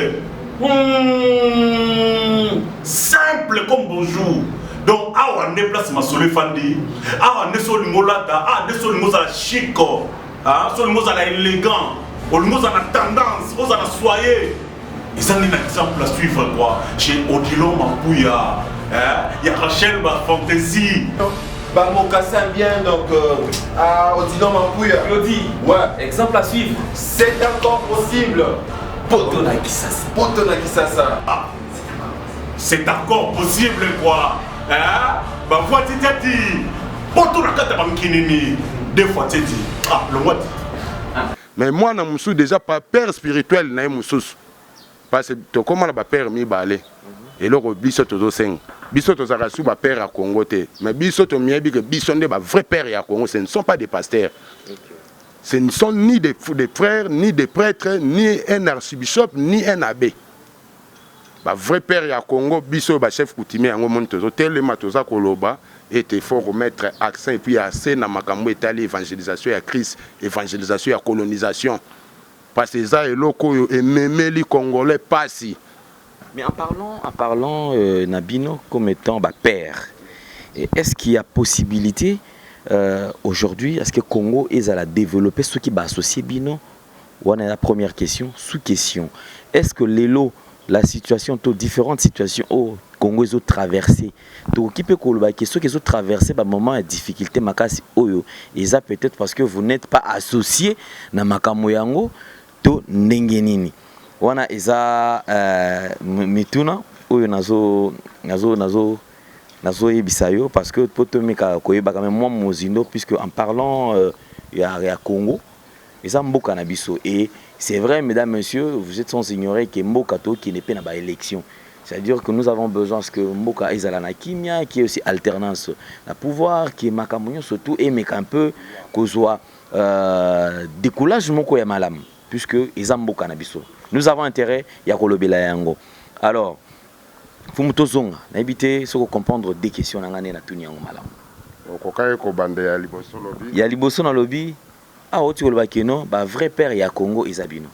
Simple comme bonjour. Donc, awa ne place ma sole fandi. Awa ne soli molata. Ah, ne soli moza la chico. Ah, soli moza la élégant. Soli moza la tendance. Moza la soyez. Ils ont un exemple à suivre quoi. Chez Odilon Mampuya. Il y a Rachel ma fantaisie. Bamokassin bien donc à Odilon Mampuya. Claudie, Ouais. exemple à suivre. C'est encore possible. Potona Kisasa. Potona Kisasa. Ah, c'est encore possible quoi. Bah voici dit. Potona kata bamkinini. Deux fois tu dit. Ah, le what? Mais moi na musu déjà pas père spirituel na musu. Parce que to comment ba père mi balé. Et là biso to 5. Biso to zarasu ba père à Congo te. Mais biso to miebi que biso nde ba vrai père à Congo, ce ne sont pas des pasteurs. Ce ne sont ni des frères, ni des prêtres, ni un archibishop, ni un abbé. Ba vrai père à Congo, biso ba chef coutumier en monde to telema to za koloba et il faut remettre accent et puis assez na makambo etali évangélisation ya Christ, évangélisation ya colonisation. Parce que ça est loco et même les Congolais passent. Mais en parlant Nabino comme étant père, est-ce qu'il y a possibilité aujourd'hui, est-ce que le Congo est à la développer ce qui va associer Bino? On a la première question. Sous-question, est-ce que l'élo, la situation, différentes situations au Congo, ils ont traversé, donc qui peut que ceux qui ont traversé par moment de difficulté, oyo, et ça peut-être parce que vous n'êtes pas associé na makamoyango to nengenini. Wana eza mituna oyo nazo ebisayo parce que potomeka koyeba quand même moi mozindo puisque en parlant ya Congo eza mboka na biso et c'est vrai mesdames messieurs vous êtes sans ignorer que mboka to qui n'est pas na ba élection. C'est-à-dire que nous avons besoin que mboka ezala na kimia qui est aussi alternance na pouvoir qui est makamonyo surtout et mais un peu kozwa décollage moko ya malam puisque ezamboka na biso. Nous avons intérêt ya kolobela yango. Alors, fumutozonga na ebité soko comprendre des questions na ngane na tuni yango malam. Okokaye ko bande ya liboso lobi. Ya liboso na lobi a oti koloba keno ba vrai père ya Congo ezabino.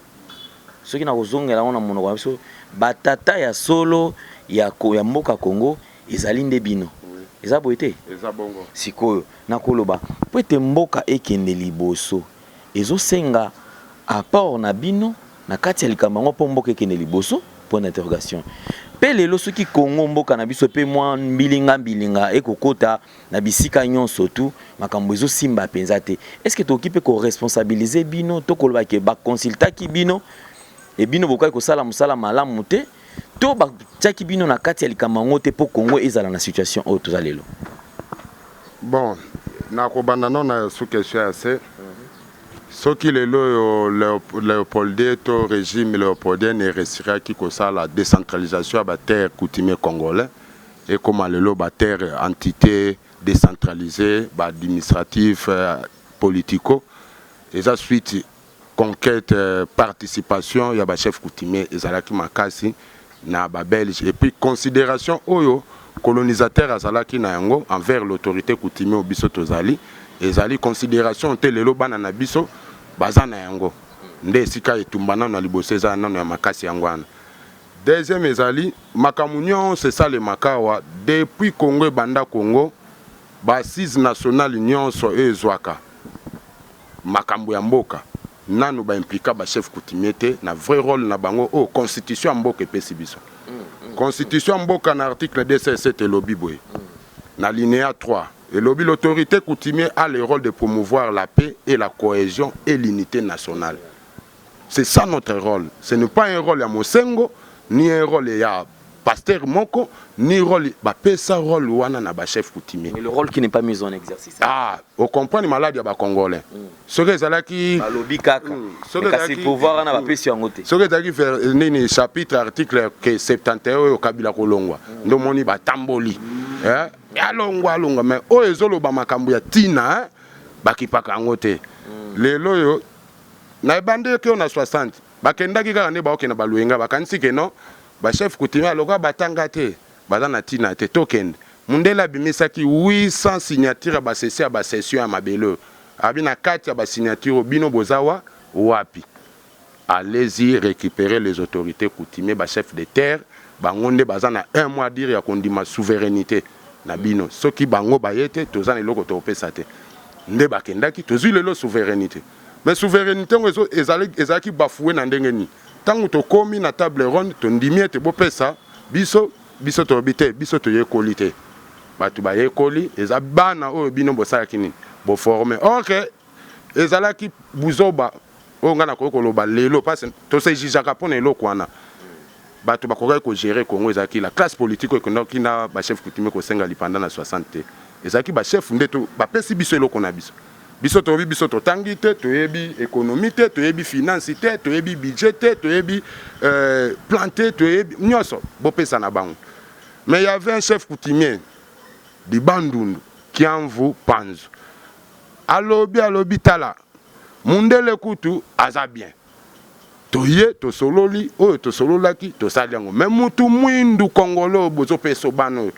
Soki na kozonga la ona monoko biso batata ya solo ya mboka Congo ezali nde bino. Eza boite. Eza bongo. Sikoyo na koloba po ete mboka ekende liboso ezosenga apport na bino na kati ya likambo ngo po mboka ekende liboso point d'interrogation. Pe lelo soki Congo mboka na biso pe mwa mbilinga ekokota na bisika nyonso tu makambo ezosimba penza te. Est-ce que tokipe ko responsabiliser bino to koloba ke ba consulta ki bino e bino bokai ko sala musala malamu te to ba tchaki bino na kati ya likambo ngo te po Congo ezala na situation o tozalelo. Bon, na kobanda na sous question assez. Ce qui est le Léopoldien, le régime Léopoldien ne restera qui que ça la décentralisation de la terre coutumier congolais et comment la terre entité décentralisée, administrative, politico. Et ça suite conquête, participation, il y a des chefs coutumiers, Ezalaki Makasi, na Belge et puis considération oyo colonisateur Azalaki na yango envers l'autorité coutumier au biso tozali. Ezali considération te lelo bana na biso bazana yango nde sika etumbana na liboso eza nano ya makasi yango wana Deuxième ezali makamunion c'est ça le makawa depuis Congo et banda Congo ba 6 national union so ezwaka makambo ya mboka nanu ba implika ba chef coutumier te na vrai rôle na bango constitution mboka epesi biso constitution mboka na article 207 elobi boye na linéa 3 elobi l'autorité coutumier a le rôle de promouvoir la paix et la cohésion et l'unité nationale. C'est ça notre rôle. Ce n'est pas un rôle à Mosengo ni un rôle à pasteur Moko, ni rôle à rôle wana na ba chef coutumier. Mais le rôle qui n'est pas mis en exercice. Ah, vous comprenez malade ya ba congolais. Ce que ça là qui lobby kaka. Ce que c'est pouvoir na ba pesi ngote. Ce que ça qui fait nini chapitre article que 71 au Kabila kolongwa. Ndo moni ba tamboli. Alongwa mais o ezolo ba makambo ya tina ba kipaka ngote. Lelo yo na bande ke on a 60 bakendaki kaka ne baokena baluenga bakanisi ke non ba chef coutumier aloka batanga te bazana tina te token mundela bimisaki 800 signature ba session ba session ya mabelo abina kati ya ba signature bino bozawa wapi. Allez-y récupérer les autorités coutumiers ba chef de terre bangonde bazana un mois dire ya kondima souveraineté na bino soki bango bayete tozana eloko topesa te nde bakendaki tozwi lelo souveraineté. Mais souveraineté ezalaki bafoué na ndenge ni tango tokomi na table ronde tondimi ete bopesa biso tobite biso toyekoli te batu bayekoli eza bana oyo bino bosalaki nini boforme ok ezalaki buzoba oyo nga nakoki koloba lelo parce tosejijaka mpona eloko wana bato bakokaki kogere Congo ezalaki la classe politique oyo ekendaki na bachef coutumier kosenga lipanda na 60 te ezalaki bachef nde bapesi biso eloko na biso biso toyebi biso totangi te toyebi économie te toyebi finance te toyebi budget te toyebi plan te toyebi nyonso bopesa na bango. Mais il y avait un chef coutumier di Bandundu Kiamvu Panzu alobi tala mundele kutu aza bien toye tosololi oyo tosololaki tosali yango mais mutu mwindu kongolo bozo peso bano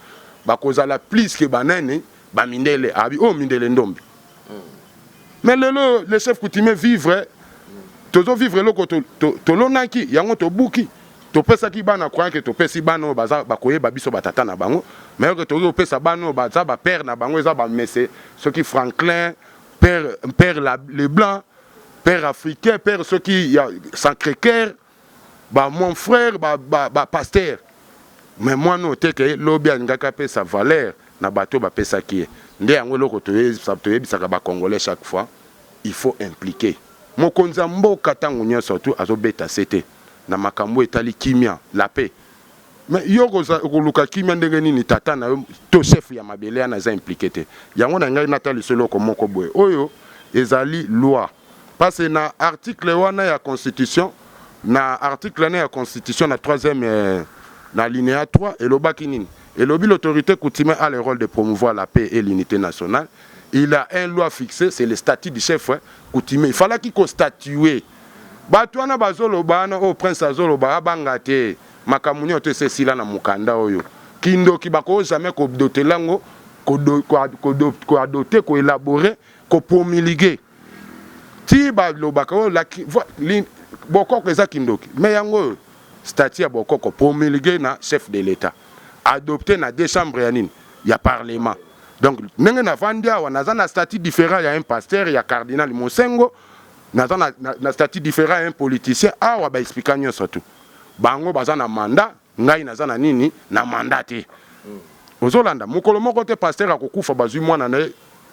bakozala plus que banene bamindele abi mindele ndombi. Mais le chef coutumier vivre, tozo vivre loko tolonaki yango tobuki topesaki bana croyant que topesi bana baza bakoye babiso batata na bango mais que tozo pesa bana baza ba père na bango eza ba messe ceux qui Franklin père les blancs père africain père ceux qui Sacré-Cœur ba mon frère ba pasteur mais moi non te que lobi ngaka pesa valeur na bato ba pesa ki nde yango loko toyebisaka ba congolais chaque fois il faut impliquer mokonza mboka tango nyonso surtout azobeta sete na makambo etali kimia la paix mais yoko koluka kimia ndenge nini tata na to chef ya mabele na za impliqué te yango na ngai natali solo ko moko boye oyo ezali loi parce na article wana ya constitution na article na ya constitution na 3e na linéa 3 elobaki nini elobi l'autorité coutumière a le rôle de promouvoir la paix et l'unité nationale. Il a une loi fixée, c'est le statut du chef coutumier. Il fallait qu'il constatue. Batouana bazolo bana au prince azolo ba bangate makamuni ote sesila na mukanda oyo. Kindo kibako jamais ko dotelango ko adopter ko élaborer ko promulguer. Ti ba lobaka la boko ko za kindoki. Mais yango statut ya boko ko promulguer na chef de l'état. Adopté na deux chambres il y a parlement. Donc nenge na vandia wa na statut différent il y a un pasteur il y a cardinal Mosengo na statut différent un politicien awa ba expliquer nyonso tout. Bango baza na mandat ngai na na nini na mandat te. Ozolanda mukolo moko te pasteur akokufa bazui mwana na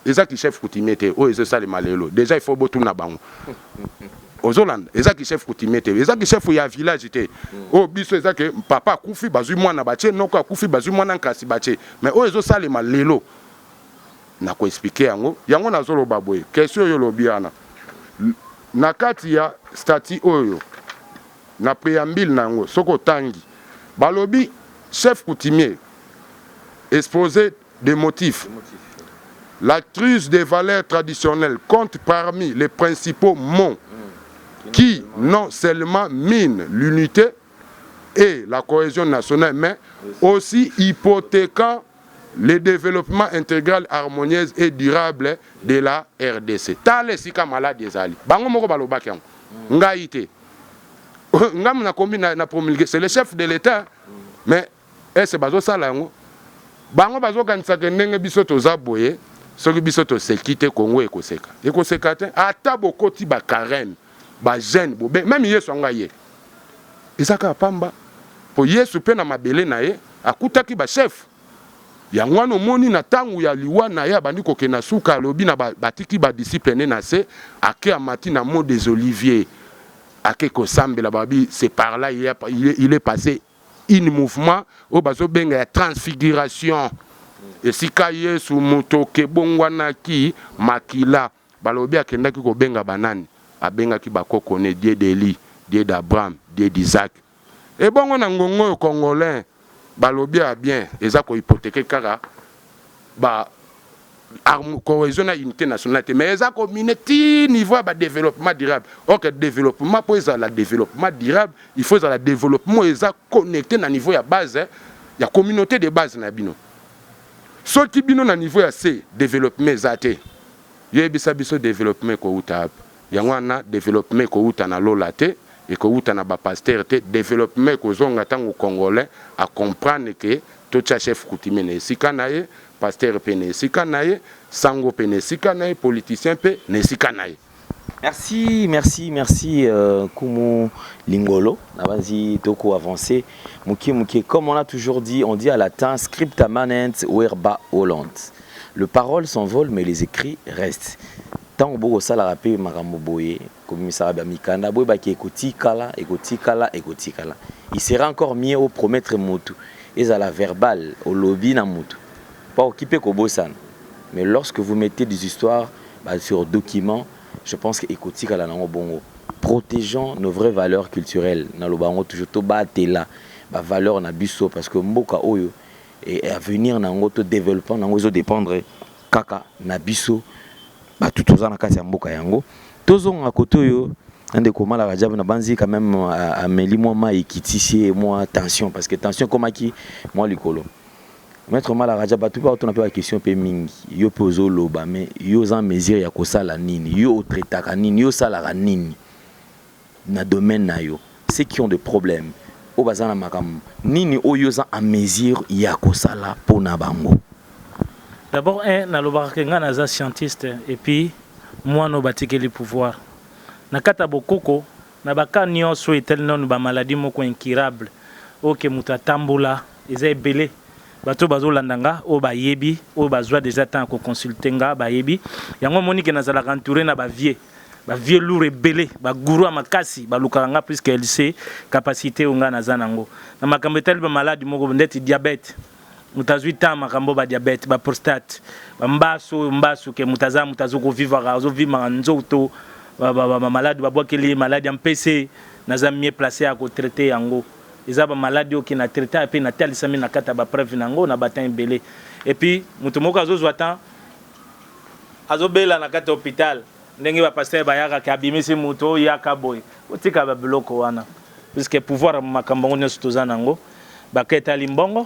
ezaki chef coutumier te o ezosala malelo. Déjà il faut botu na bango. Ozolanda ezaki chef coutumier te ezaki chef ya village te o biso ezaki papa kufi bazui mwana bache noko akufi bazui mwana nkasi bache mais o ezosala malelo na ko expliquer yango na zolo baboye question yo lobiana na kati ya statut oyo na préambule nango soko tangi balobi chef coutumier exposé des motifs. La crise des valeurs traditionnelles compte parmi les principaux mots qui non seulement minent l'unité et la cohésion nationale, mais aussi hypothéquant le développement intégral, harmonieux et durable de la RDC. Tale sika malade ezali. Bango moko balobaki yango. Ngaite. ngam na kombi na promulguer c'est le chef de l'état mais c'est bazo sala yango bango bazo kanisa ke ndenge biso toza boye soki biso to sekite Congo ekoseka te ata bokoti ba Karen ba jeune bobe même Yesu anga ye ezaka pamba po Yesu pe na mabele na ye akutaki ba chef yango wana omoni na tangu ya liwa na ye abandi kokena suka alobi na batiki ba disciple ne na se ake amati na mot des oliviers ake kosambela babi c'est par là il est passé un mouvement au bazo benga ya transfiguration et sika Yesu moto ke bongwana ki makila balobi akendaki ko benga banani abenga ki bakoko ne Dieu d'Élie Dieu d'Abraham Dieu d'Isaac et bongo na ngongo congolais balobi a bien eza ko hypothéquer kara ba cohésion na unité nationale mais eza ko mineti niveau ba développement durable OK développement pour ça la développement durable il faut ça la développement eza connecté na niveau ya base ya communauté de base na bino so ki bino na niveau ya C développement zate yebisa biso développement ko uta yango na développement ko uta na lolate et ko uta na ba pasteur te développement ko zonga tango congolais à comprendre que tout chef coutumier ne sika na ye pasteur pe ne sika na ye sango pe ne sika na ye politicien pe ne sika na ye. Merci Kumu Lingolo nabanzi toko avancé muki comme on a toujours dit, on dit à latin scripta manent verba volant. Le parole s'envole mais les écrits restent. Tant que ça la rappelé makambo boye comme ça ba mikanda boye ba ki ekoti kala. Il sera encore mieux au promettre mutu et à la verbal au lobby na mutu. Pas occupé ko bosan. Mais lorsque vous mettez des histoires sur documents, je pense que ekoti kala na bongo. Protégeons nos vraies valeurs culturelles. Na lo bango toujours to batela ba valeur na biso parce que mboka oyo et à venir na ngoto développement na ngozo dépendre kaka na biso. Bah tout aux ans à mboka yango tozon à côté yo ande ko mala rajabu na banzi quand même à meli moi et kitisi moi tension parce que tension comme qui moi likolo maître mala rajabu tout pas on a pas question pe mingi yo pozo loba mais yo en mesure ya ko sala nini yo traitaka nini yo sala nini na domaine na yo ceux qui ont des problèmes au bazana makam nini o yo en mesure ya ko sala pona bango. D'abord, nalobakenga naza scientiste et puis moi no batike les pouvoirs. Nakata bokoko na baka nyonso etel non ba maladie moko incurable. OK muta tambola eza ebele. Bato bazolandanga o ba yebi o bazwa déjà temps ko consultenga ba yebi. Yango monique nazala entouré na ba vieux lourd ebele ba guru amakasi ba lukanga puisque elle sait capacité onga naza nango. Na makambo etel ba maladie moko ndeti diabète. Mutazwi tama makambo ba diabète ba prostate ba mbaso ke mutazo ko vivre azo vivre nzoto ba malade ba boakeli malade MPC naza mieux placé à ko traiter yango eza ba malade o ki na traiter pe na tel sami na kata ba preuve nango na batin belé et puis mutu moko azo zwata azo bela na kata hôpital ndenge ba pasteur ba yaka ka bimisi muto yaka boy otika ba bloko wana puisque pouvoir makambo nyoso tozana nango ba keta limbongo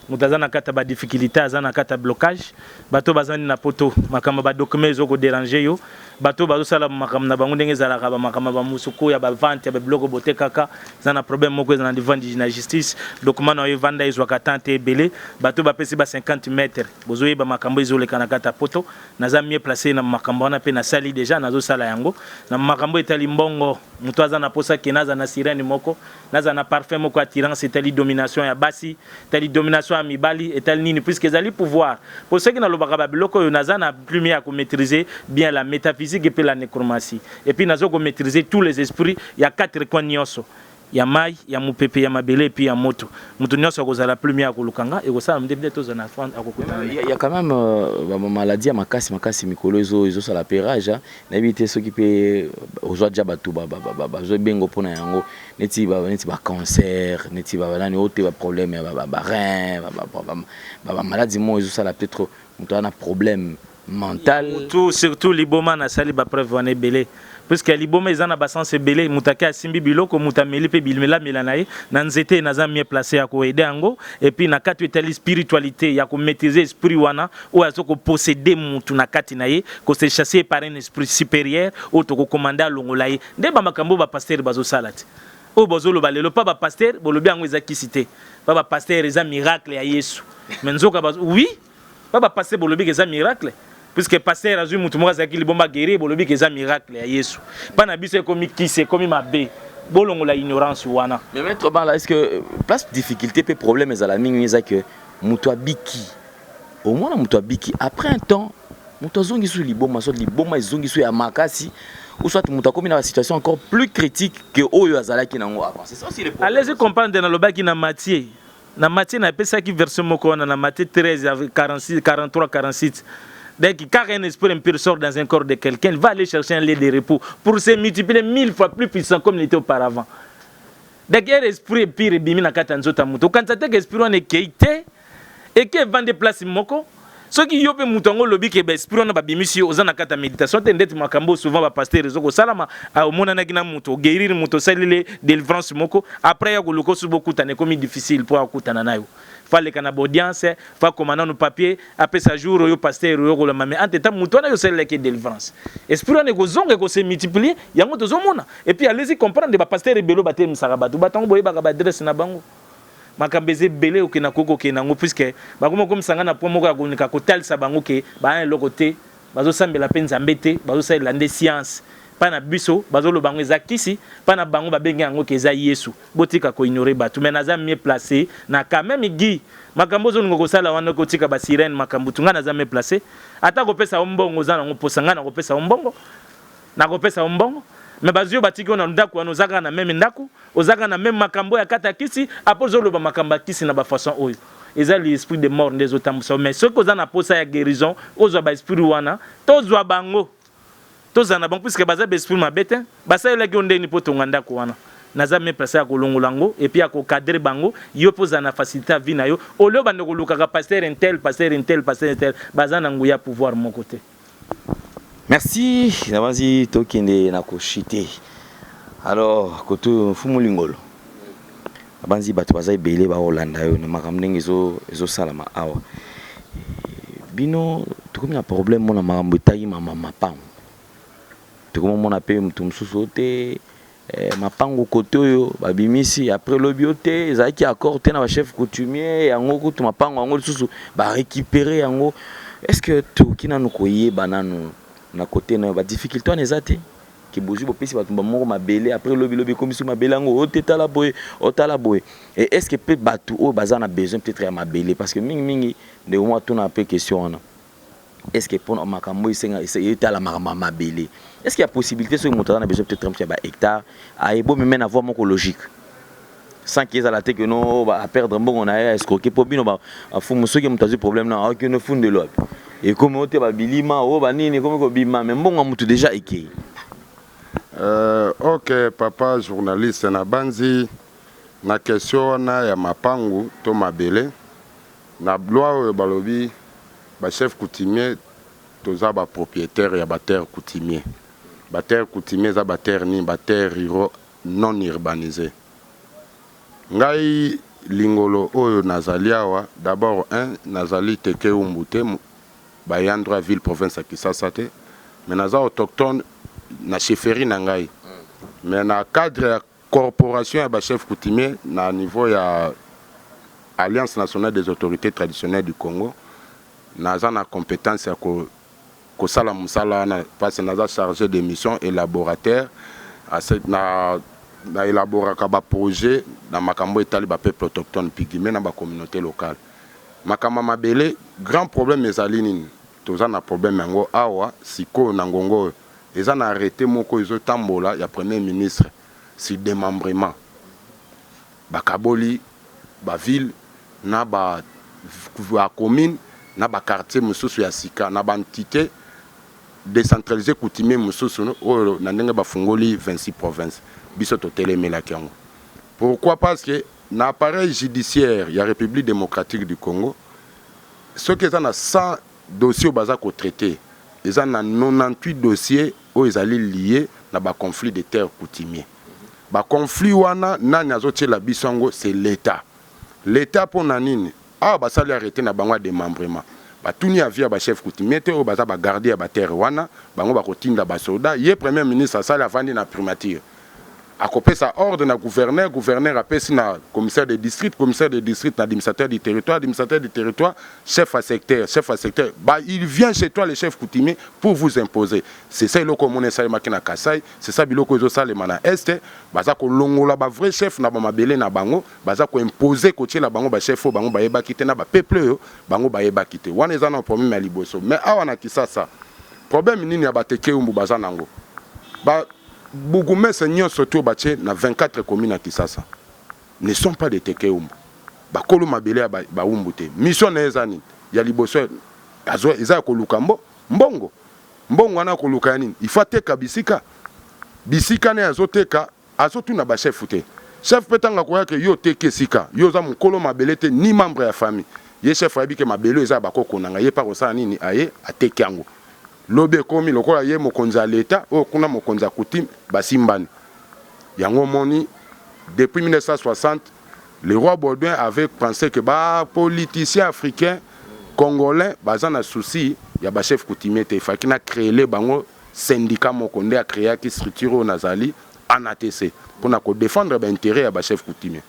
mutazana kata ba difficulté azana kata blocage bato bazani na poto makamba ba document ezoko déranger yo bato bazo sala makamba na bango ndenge zalaka ba makamba ba musuko ya ba vente ya ba bloko bote kaka zana problème moko na devant na justice document na yo vanda ezwa katante belé bato ba pesi ba 50 mètres bozo yeba makambo ezole kana kata poto naza mieux placé na makambo na pe na sali déjà nazo sala yango na makambo etali mbongo muto azana posa kenaza na sirène moko naza na parfum moko attirance etali domination ya basi tali domination à mibali etali nini puisque ezali pouvoir pour ceux qui na lobaka ba biloko yo naza na plumier à maîtriser bien la métaphysique et puis la nécromancie et puis nazo ko maîtriser tous les esprits il y a 4 coins nyonso ya mai ya mupepe ya mabele et puis ya moto mutu nyonso ko zala plumier à kolukanga et ko sala mdebde to zana fond akokutana il y a quand même ba maladie makasi mikolo ezo sala pérage na éviter ceux qui peut ozwa dia batu ba zo bengo pona yango neti ba cancer neti ba nani ote ba problème ba rein ba maladie mo ezo sala peut-être mutu ana problème mental. Surtout liboma na sali ba preuve wana belé. Puisque liboma ezana ba sens belé mutaki asimbi biloko mutameli pe bilmela melanaye na nzete naza mieux placé ya ko aider ango et puis na kati etali spiritualité ya ko maîtriser esprit wana ou azo ko posséder mutu na kati na ye ko se chasser par un esprit supérieur ou to ko commander longola ye nde ba makambo ba pasteur bazo salati o bozo lo balelo pa ba pasteur bolobi ango ezakisité pa ba pasteur eza miracle ya Yesu menzoka bazo oui pa ba pasteur bolobi eza miracle. Puisque pasteur a vu mutumoka zaki libomba guérir bolobi que ça miracle ya Yesu. Pas na biso comme qui c'est comme mabe. Bolongo la ignorance wana. Mais maître là est-ce que place difficulté pe problème ezala mingi eza que mutu abiki. Au moins mutu abiki après un temps mutu zongi sur liboma zongi sur ya makasi ou soit mutu komi na situation encore plus critique que oyo azalaki nango avant. C'est ça aussi le problème. Allez-y comprendre dans lobaki na Matthieu. Na Matthieu na pesa ki verset moko na Matthieu 13 46 43 46. Dès que car un esprit impur sort dans un corps de quelqu'un, il va aller chercher un lieu de repos pour se multiplier 1000 fois plus puissant comme il était auparavant. Dès qu'un esprit impur est bimi na katanzota muto, quand ça te esprit on est keité et que vend des places moko, ceux qui yope mutongo lobi ke ba esprit on ba bimi si ozana kata méditation tendete makambo souvent ba pasteur ezoko salama a omona na kina muto guérir muto salile délivrance moko après ya koloko su beaucoup tane comme difficile pour akutana nayo. Fallait qu'on ait audience, faut commander nos papiers, après ça jour au pasteur au le mamé. En tout temps, mouton yo c'est qui délivrance. Esprit on est gozonga ko se multiplier, yango to zomona. Et puis allez-y comprendre de ba pasteur belo baté musarabatu, batango boye ba adresse na bango. Makambeze belé o kena koko kenango puisque ba comme sanga na pomo ko konika ko tel sa bango ke ba un lokoté, bazo sambela penza mbete, bazo sa lande science. Pana biso bazolo bango ezakisi pana bango babengi yango keza Yesu botika ko ignorer batu mais naza mieux placé na quand même igi makambo zo ngoko sala wana ko tika ba sirène makambo tunga naza mieux placé ata ko pesa ombongo za ngo posanga na ko pesa ombongo na ko pesa ombongo mais bazio batiki ona ndako wana ozaka na même ndako ozaka na même makambo ya kata kisi apo zo loba makambo kisi na ba façon oyo eza l'esprit de mort des otambusa mais ce ko za na posa ya guérison ozwa ba esprit wana tozwa bango tozana bon puisque baza besprit mabete basa ele ki ondeni poto nganda ko wana naza me place ya kolongolango et puis ya ko cadrer bango yo pozana faciliter vie na yo au lieu bande ko luka pasteur intel baza na nguya pouvoir mon côté. Merci nabanzi tokende na ko chiter alors koto fumulingolo abanzi bato baza ebele ba Hollanda yo na makamnenge ezo salama awa bino tokomi na problème mona makambo tayi mama pam comment mon appelle mutu mususu te mapango kote oyo babimisi après lobiote ezaki accord te na ba chef coutumier yango kutu mapango yango lisusu ba récupérer yango est-ce que tokina no koyeba nanu na côté na ba difficulté on ezate ki bozu bo pesi batumba moko mabele après lobi comme sur mabele yango otala boy et est-ce que peut batu o bazana besoin peut-être ya mabele parce que mingi de moi tout na peu question na est-ce que pour makambo essayer ta la mabele est-ce qu'il y a possibilité sur montant na besoin peut-être un petit hectare à ebo même avoir mon logique sans qu'ils a la tête que non va perdre bon on a escroquer pour bino ba fu muso ki mutazi problème na que ne fund de l'autre et comme on te ba bilima o ba nini comme ko bima mais bon mutu déjà équé OK papa journaliste na banzi na question na ya mapangu to mabele na loi balobi ba chef coutumier toza ba propriétaire ya ba terre coutumier ba terre coutumier za ba terre ni ba terre non urbanisé ngai lingolo oyo nazali awa d'abord nazali teke umbute ba yandra ville province ya Kisasa te mais naza autochtone na chefferie na ngai mais na cadre ya corporation ya ba chef coutumier na niveau ya Alliance nationale des autorités traditionnelles du Congo naza na compétence ya ko sala musala na parce naza chargé de mission élaborateur na élaboraka ba projet na makambo etali ba peuple autochtone pigime na ba communauté locale makama mabele grand problème ezali nini toza na problème yango awa siko na ngongo eza na arrêté moko ezo tambola ya premier ministre si démembrement bakaboli ba ville na ba commune na ba quartier mususu ya sika na ba entité décentralisé coutumier mususu o na ndenge ba fungoli 26 provinces biso to telemela kiango pourquoi parce que na appareil judiciaire ya République démocratique du Congo ce qui est na 100 dossier baza ko traité ils ont 98 dossiers où ils allaient liés na ba conflit de terre coutumier ba conflit wana nani azotie la bisongo c'est l'état pour nanini ba sali arrêté na bango démembrement ba tuni avia ba chef coutumier te o baza ba garder ba terre wana bango ba kotinda ba soldat ye premier ministre sali avandi na primature a copé sa ordre na gouverneur apesi na commissaire de district na administrateur du territoire chef à secteur bah il vient chez toi le chef coutumier pour vous imposer c'est ça le commun ça makina Kasai c'est ça biloko zo salema na est baza ko longola ba vrai chef na ba mabele na bango baza ko imposer ko tiela bango ba chef bango ba yeba kité na ba peuple yo bango ba yeba kité wana eza na problème ya liboso mais awa na Kisasa problème nini ya bateke umbu baza nango ba Bougoumé Seigneur surtout baché na 24 communes à Kisasa ne sont pas des tekeumbu. Bakolo mabele ba umbute. Mission nezani ya liboso azo eza ko lukambo mbongo. Mbongo wana ko lukani. Il faut teka bisika. Bisika ne azoteka azotu na ba chef te. Chef petanga ko yake yo teke sika. Yo za mukolo mabele te ni membre ya famille. Ye chef abike mabele eza bakoko nanga ye pa ko sa nini aye ateke yango. Lobe komi lokola ye mokonzi ya l'État o kuna mokonzi ya coutume basimbani yango moni depuis 1960 le roi Baudouin avait pensé que ba politiciens africains congolais baza na souci ya ba chef coutumier te fa kina créer le bango syndicat mokonde a créer qui structure nazali en ATC pour na ko défendre ba intérêt ya ba chef coutumier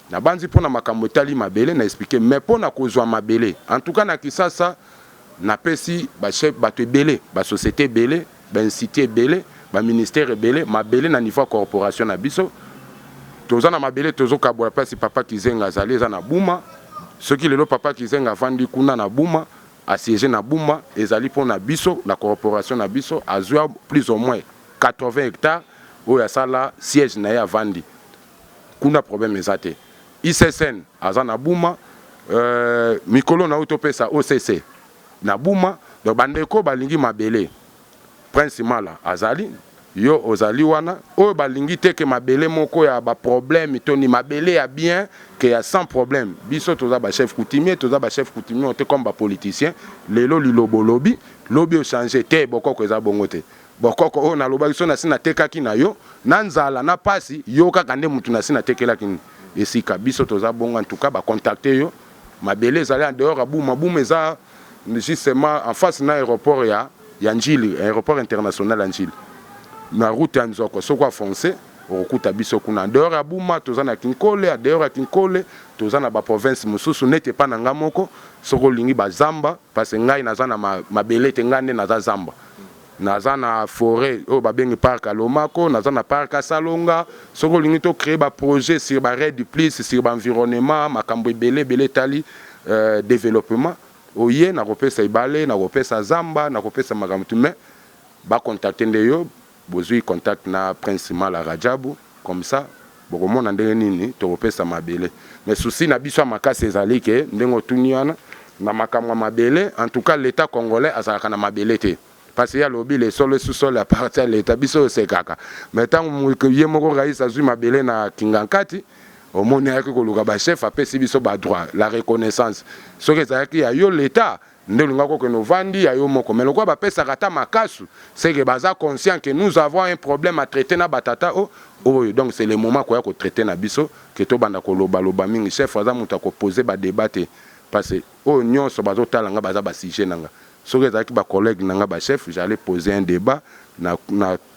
na banzi pour na makambo tali mabele na expliquer mais pour na kozwa mabele en tout cas na Kisasa na pesi ba chef bato belé ba société belé ba institut belé ba ministère belé ma belé na niveau corporation na biso toza na mabele tozo kabola pasi papa Kizenga zali za na buma soki lelo papa Kizenga vandi kuna na buma assiégé na buma ezali pona biso la corporation na biso azwa plus ou moins 80 hectares où ya sala siège na ya vandi kuna problème ezate ICSN azana buma mikolo na utopesa OCC na buma do bandeko balingi mabele principal azali yo ozali wana o balingi teke mabele moko ya ba problème toni mabele ya bien que ya sans problème biso toza ba chef coutumier on te comme ba politicien lelo lilobolobi lobi o changer te bokoko eza bongote bokoko o na loba biso na sina tekaki na yo na nzala na pasi yo kaka nde mutu na sina tekelaki esika biso toza bongo en tout cas ba contacter yo mabele ezali en dehors abuma buma eza justement en face na aéroport ya Njili, aéroport international ya Njili. Na route ya Nzoko, soko foncé, okuta biso kuna en dehors ya Buma, toza na Kinkole, en dehors ya Kinkole, toza na ba province mususu nete pa na ngamoko, soko lingi ba Zamba, parce ngai naza na mabele te ngande naza Zamba. Naza na forêt, o ba bengi parc Alomako, naza na parc Salonga, soko lingi to créer ba projet sur ba raid du plus sur ba environnement, makambo belé tali développement. Oye na kopesa ibale na kopesa Zamba na kopesa makamtu mais ba contacter ndeyo bozui contact na principal la Rajabu comme ça bokomona ndenge nini to kopesa mabele mais souci na biso makasi ezali ke ndengo tuniana na makamwa mabele en tout cas l'état congolais azalaka na mabele te parce que ya lobi les sols sous-sol à partir de l'état biso c'est kaka mais tant ye moko raisa zui mabele na Kingankati au monde yaki koluka ba chef apesi biso ba droit la reconnaissance soki ezalaki ya yo l'état ndelinga ko que no vandi ya yo moko mais lokwa ba pesa kata makasu c'est que baza conscient que nous avons un problème à traiter na batata donc c'est le moment ko ya ko traiter na biso que to banda ko loba mingi chef aza muta ko poser ba débat parce que nyonso bazo talanga baza ba sujet nanga soki ezalaki ba collègue nanga ba chef j'allais poser un débat na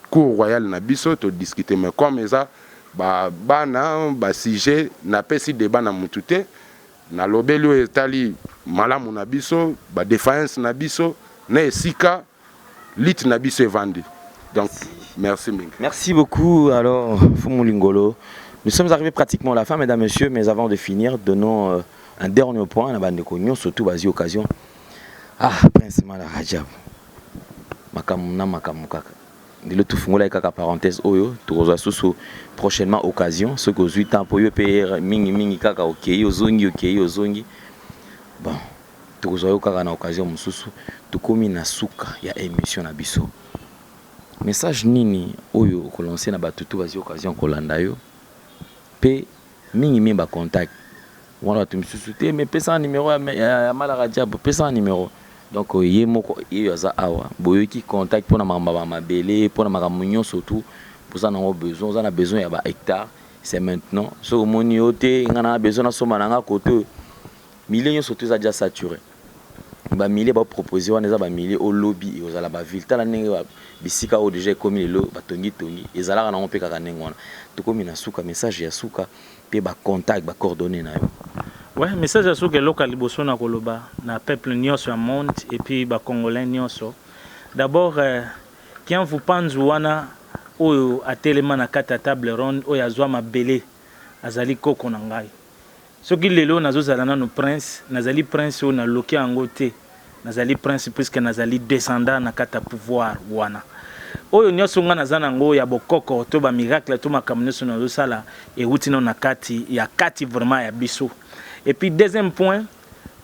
cour royale na biso to discuter mais comme ça bana ba sujet na pesi débat na mutute na lobelo etali malamu na biso ba défense na biso na esika lit na biso evandi donc merci mingi. Merci beaucoup alors Fumulingolo. Nous sommes arrivés pratiquement à la fin mesdames messieurs mais avant de finir donnons un dernier point na bande konyo surtout basi occasion Prince Mala Rajab makamu kaka ndilo tufungola kaka parenthèse oyo tukozwa susu prochainement occasion ce que 8 ans pour yo payer mingi kaka ozongi bon tukozwa kaka na occasion mususu tukomi na suka ya émission na biso message nini oyo ko lancer na batutu bazi occasion kolanda yo pe mingi ba contact wana tu mususu te mais pesa numéro ya Mala Rajab pesa numéro Donc ye moko ye aza awa boyoki contact pour na mamba mabele pour na makamunyo surtout pour ça on a besoin ya ba hectare c'est maintenant so moni yote ngana besoin na soma nanga côté millions surtout ça déjà saturé ba milliers ba proposer wana za ba milliers au lobby aux ala ba ville tala ndenge ba bisika o déjà comme le ba tongi ezala na on pe kaka ndenge wana to comme na suka message ya suka pe ba contact ba coordonner na yo. Ouais, message à ceux qui local liboso na koloba na peuple nyonso ya monde et puis ba congolais nyonso. D'abord quand vous pensez wana oyo atelema na kata table ronde oyo azwa mabele azali koko na ngai. Soki lelo nazozala na no prince nazali prince oyo na loki yango te nazali prince puisque nazali descendant na kata pouvoir wana. Oyo nyonso nga naza nango ya bokoko to ba miracle to makambo nyonso nazosala euti na kati ya kati vraiment ya biso. Et puis deuxième point,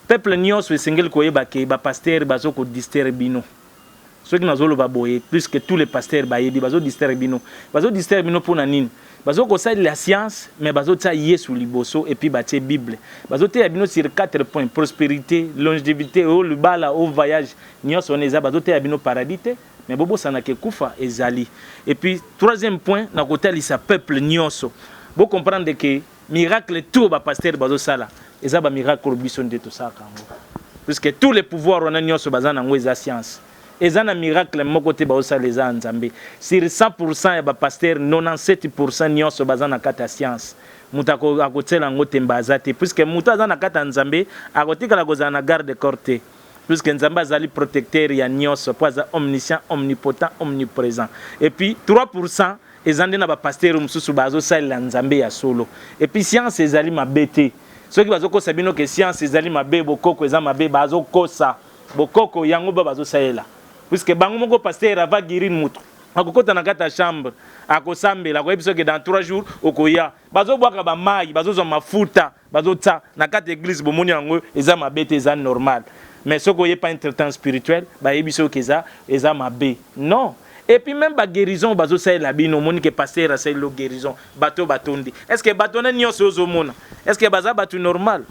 peuple nyonso esengeli koyeba ke ba pasteur bazo ko distraire bino. Ceux qui nazolo ba boye plus que tous les pasteurs ba yebi bazo distraire bino. Bazo distraire bino pona nini? Bazo ko sala la science mais bazo tsa Yesu liboso et puis ba tie Bible. Bazo te bino sur 4 points: prospérité, longévité, au lubala, au voyage. Nyonso oneza bazo te bino paradis te mais bobo sana ke kufa ezali. Et puis troisième point na kotali sa peuple nyonso. Bo comprendre que miracle tout ba pasteur bazo sala. Et ça, miracle biso de tout ça. Puisque tous les pouvoirs on a nyonso bazana ngo eza science. Et ça na miracle mon côté ba osa les nzambe. Sur 100% ya ba pasteur 97% nyonso bazana kata science. Mutako akotela ngo tembaza te puisque mutu azana kata nzambe akotika la kozana garde corté. Puisque nzambe azali protecteur ya nyonso poza omniscient, omnipotent, omniprésent. Et puis 3% ezande na ba pasteur mususu bazo sala nzambe ya solo. Et puis science ezali mabete. Ceux qui bazo kosa bino que science ezali mabe bokoko eza mabe bazo kosa bokoko yango ba bazo saela puisque bango moko pasteur ava guérir mutu akokota na kata chambre akosambela ko ebiso que dans 3 jours okoya bazo bwaka ba mai bazo zo mafuta bazo tsa na kata église bomoni yango eza mabe te eza normal mais soko ye pas un traitement spirituel ba ebiso que eza mabe non. Et puis même la guérison, bazo say la bino moni que pasteur a say la guérison, bateau batondi. Est-ce que bateau n'y oso zomona? Est-ce que baza bateau normal?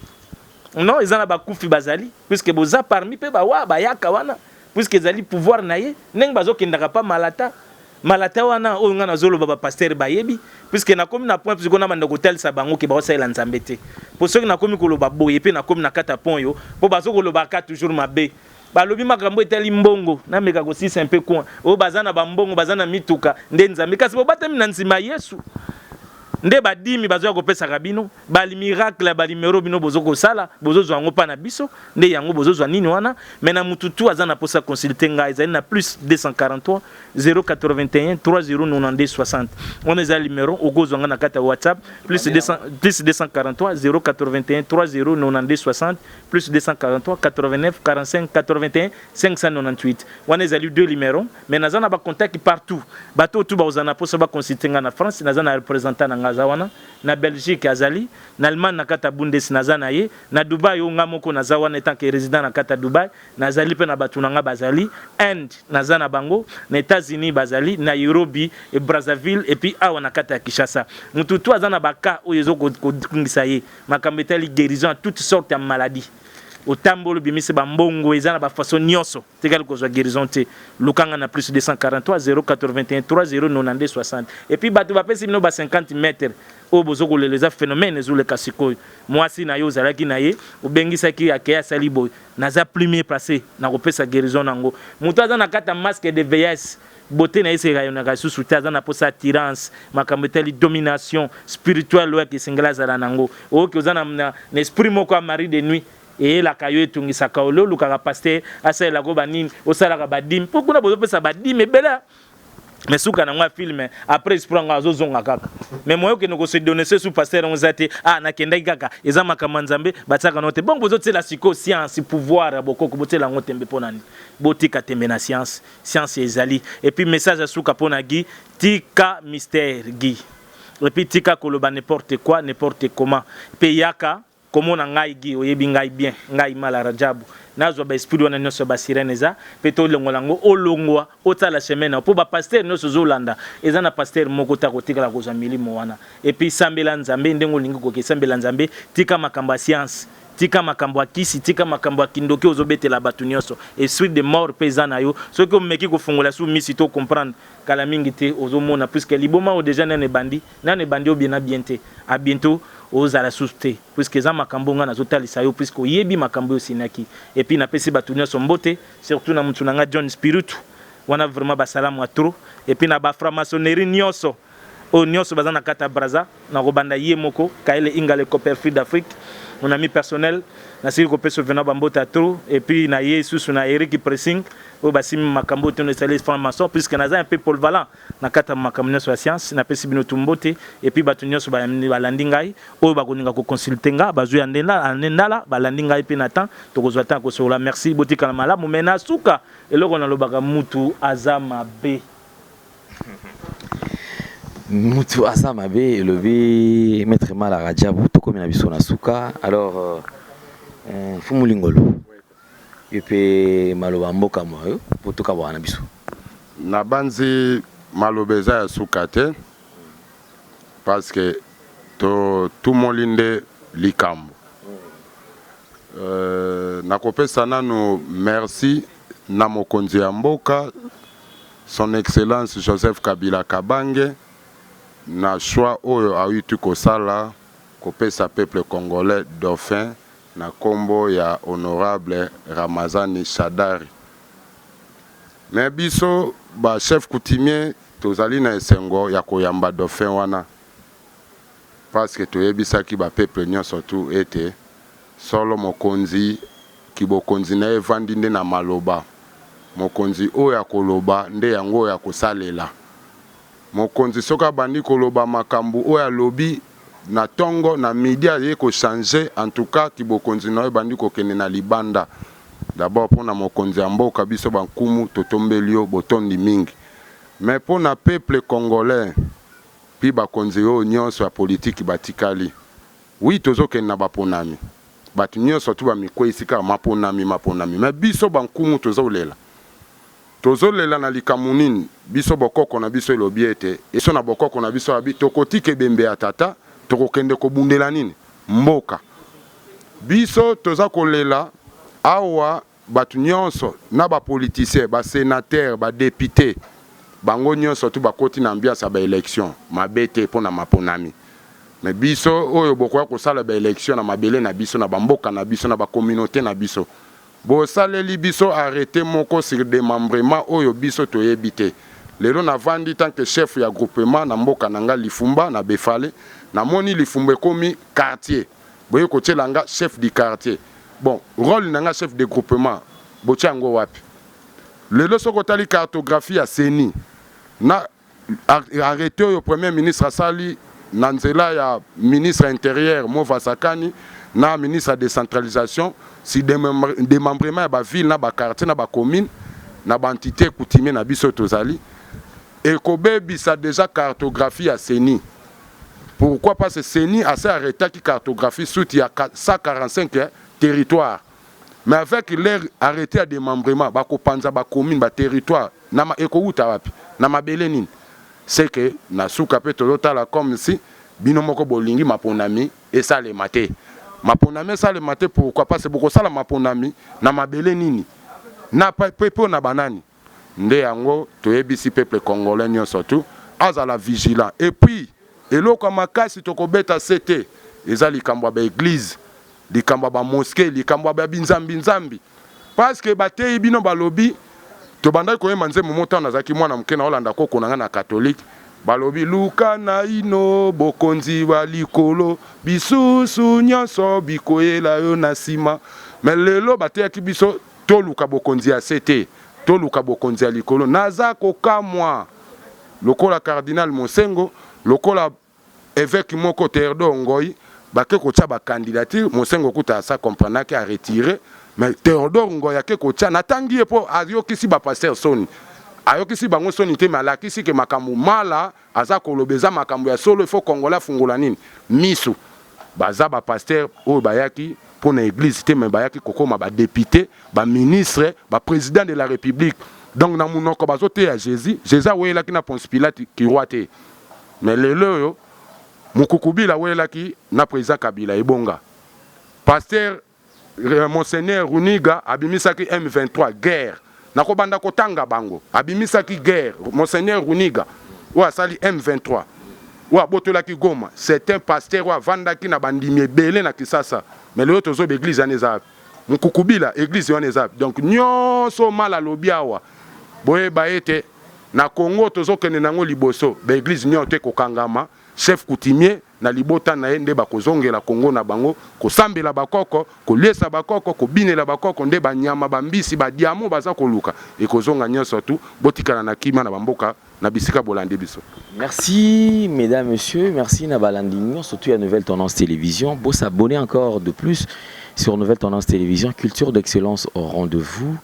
Non, ils en a bakufi bazali, puisque boza parmi pe bawa bayaka wana, puisque zali pouvoir naye, neng bazo kendaka pas malata. Malata wana o ngana zolo baba pasteur bayebi, puisque na komi na point puisque na manda hotel sa bango ke ba say la nzambete. Pour ceux qui na komi ko lo baboye pe na komi na kata pont yo, po bazo ko lo baka toujours mabe. Balobi makambo etali mbongo na meka ko sisi un peu coin o bazana ba mbongo bazana mituka nde nzambe kasi bo batami na nzima Yesu nde badimi bazo ko pesa kabino bali miracle bali mero bino bozo ko sala bozo zo ngo pa na biso nde yango bozo zo nini wana mena mututu azana posa consulter nga ezali na plus 243 081 3092 60 on est à numéro au gozo nga na kata WhatsApp plus 243 081 3092 60 plus 243 89 45 81 598 on est à 2 numéros mais nazana ba contact partout bato tout ba ozana posa ba consulter nga na France nazana représentant na zawana na Belgique azali na Allemagne na kata Bundes nazana ye na Dubai o ngamoko na zawana tant que résident na kata Dubai nazali pe na batuna nga bazali Inde nazana bango na États-Unis bazali na Nairobi et Brazzaville et puis awa na kata Kinshasa mututu azana baka o yezo ko ngisa ye makambetali guérison à toutes sortes de maladies au tambolo bimise bambongo ezana ba façon nyonso tegal ko zo guérison te lukanga na plus 243 081 3092 60 et puis batu ba pesi bino ba 50 mètres o bozo ko leleza phénomène ezule kasiko moi si na yo zalaki na ye o bengisa ki akeya salibo naza premier placé na ko pesa guérison nango mutu azana kata masque de VS beauté na ese rayonaka susu taza na posa attirance makambo etali domination spirituelle wa kisengala zala nango o ki ozana na esprit moko a mari de nuit et la kayo etungisaka olo lukaka pasteur asala ko banini osalaka badim pourquoi bozo pesa badim ebela mais souka na ngwa film après esprit nga azozonga kaka mais moyo ke noko se donner sous pasteur ngozate na kenda kaka eza makambo nzambe bataka note bon bozo tela siko science pouvoir bokoko botela ngotembe ponani botika tembe na science ezali et puis message à souka pona gi tika mystère gi et puis tika koloba n'importe quoi n'importe comment pe yaka comment on a gi oyebi ngai bien ngai mala rajabu nazo ba esprit wana nyonso ba sireneza peto longolango olongwa otala semaine po ba pasteur nyonso zolanda eza na pasteur moko ta kotikala ko za milimo wana et puis sambela nzambe ndengo lingi ko ke sambela nzambe tika makamba science tika makambo ya kisi tika makambo ya kindoki ozobetela bato nyonso esprit de mort mpe eza na yo soki omeki kofungola su misi to comprendre kala mingi te ozomona puisque liboma o déjà nane bandi obiena bien te a bientôt ozala susu te puisque eza makambo nga nazotalisa yo puisque oyebi makambo oyo osinaki et puis napesi bato nyonso mbote surtout na mutu na nga John Spiritu wana vraiment basalamu ya trop et puis na baframaçonnerie nyonso oyo nyonso baza na kati ya braza na kobanda ye moko kaele ingale coper free d'Afrique mon ami personnel nasili kopesa vena bambota ya trop et puis na ye susu na Eric Pressing oyo basimi makambo oyo esali franc-maçon puisque naza un peu polyvalent na kati ya makambo nyonso ya science napesi bino tumbote et puis bato nyonso balandi ngai oyo bakoninga koconsulte nga bazwi ya ndendala balandi ngai mpe na temps tokozwa temps kosola merci botikala malamu me na suka eloko nalobaka mutu aza mabe mutu aza mabe elobi maître Mala Radjabou tokomi na biso na suka alors fumu lingolo epe maloba mboka moyo po tokabwana na biso na banzi maloba eza ya suka te parce que tout molinde likambo nakopesa nano merci na mokonzi ya mboka son excellence Joseph Kabila Kabange na choix oyo ayuti kosala kopesa peuple congolais dauphin na kombo ya honorable Ramazani Shadari. Mais biso ba chef coutumier tozali na esengo ya koyamba dauphin wana parce que toyebisaki ba peuple nyonso tu ete solo mokonzi kibokonzi na evandi nde na maloba mokonzi oyo akoloba nde yango ya kosalela mokonzi soka bandi koloba makambu oyo alobi na tongo na media ye ko changer en tout cas kibokonzi na bandi kokende na libanda d'abord pour na mokonzi ya mboka biso bankumu totombelio botondi mingi mais pour na peuple congolais pi bakonzi oyo nyonso ya politique batikali oui tozokende na baponami batu nyonso tu ba mikwesika maponami mais biso bankumu tozolela na likamunini biso bokoko na biso elobi ete eso na bokoko na biso abi tokotike bembe ya tata tokokende kobundela nini mboka biso toza kolela awa batu nyonso na ba politicien ba sénateur ba député bango nyonso tu bakoti na ambiance ba élection mabete pona maponami mais biso oyo bokoya kosala ba élection na mabele na biso na bamboka na biso na ba communauté na biso bo saleli biso arrêté moko sur démembrement oyo biso toyebite lelo na vandi tant que chef ya groupement na mboka nanga Lifumba na Befale na moni Lifumba komi quartier boye ko tselanga chef du quartier bon rôle nanga chef de groupement bochango wapi lelo soko tali cartographie ya Seni na arrêté oyo premier ministre asali na nzela ya ministre intérieur Mova Sakani na ministre de décentralisation si démembrement ya ba ville na ba quartier na ba commune na ba entité coutumier na biso tozali et kobebi ça déjà cartographie à Seni pourquoi parce que Seni a s'est arrêté qui cartographie sous il y a 145 territoires mais avec l'air arrêté à démembrement ba ko panza ba commune ba territoire na ma eko uta wapi na mabele nini c'est que na suka pe tolotala comme si binomoko bolingi maponami et ça les maté maponami ça les maté pourquoi parce que beaucoup ça la maponami na mabele nini na pepe na banani nde yango toyebisi peuple congolais nyonso tu azala vigilant et puis eloko makasi tokobeta CT eza likambo ba église likambo ba mosquée likambo ba binzambi parce que batei bino balobi to bandai ko emanze momota na zaki mwana mke na Holanda koko na catholique balobi luka na ino bokonzi ba likolo bisusu nyonso bikoyela yo na sima mais lelo batei ki biso to luka bokonzi ya CT to luka bokonzi ya likolo naza kokamwa lokola cardinal Monsengo lokola évêque moko Théodore Ngoyi bake kocha ba candidature Monsengo kuta sa comprendre que a retiré mais Théodore Ngoyi ke kocha natangi po ayokisi ba pasteur soni ayokisi bango soni te malakisi ke makambu mala aza kolobeza makambu ya solo il faut Congolais fungola nini misu baza ba pasteur o bayaki pour na église te mais bayaki kokoma ba député ba ministre ba président de la république donc na munoko bazote ya Jésus wela ki na Ponce Pilate ki roi te mais lelo yo mukukubila wela ki na président Kabila ebonga pasteur Monseigneur Runiga abimisaki M23 guerre. Nakobanda kotanga bango abimisaki guerre. Monseigneur Runiga wa sali M23 wa botolaki Goma. C'est un pasteur wa vandaki na bandimi ebele na Kisasa. Mais le tozo église aneza mukukubila église aneza. Donc nyonso mala lobiawa boye baete na Congo tozo kene nango liboso ba église nyote kokangama chef coutumier na libota na ende bakozongela Congo na bango kosambela bakoko kolesa bakoko kobinela bakoko nde banyama bambisi badiamo baza koluka ekozonga nyonso tu botikana na kima na bamboka na bisika bolande biso. Merci mesdames, messieurs, merci Nabalandinho, surtout à Nouvelle Tendance Télévision. Beau s'abonner encore de plus sur Nouvelle Tendance Télévision, culture d'excellence au rendez-vous.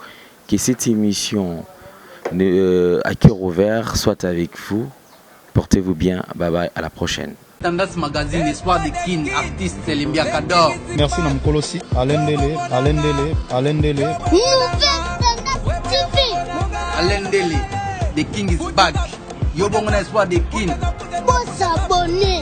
Que cette émission à cœur ouvert soit avec vous. Portez-vous bien, bye bye, à la prochaine. Tendance Magazine, espoir de kin, artiste Limbia Kador. Merci Namkolosi, Alendele. Nouvelle Tendance TV. Alendele, the king is back. Yobongona espoir de kin. Faut s'abonner.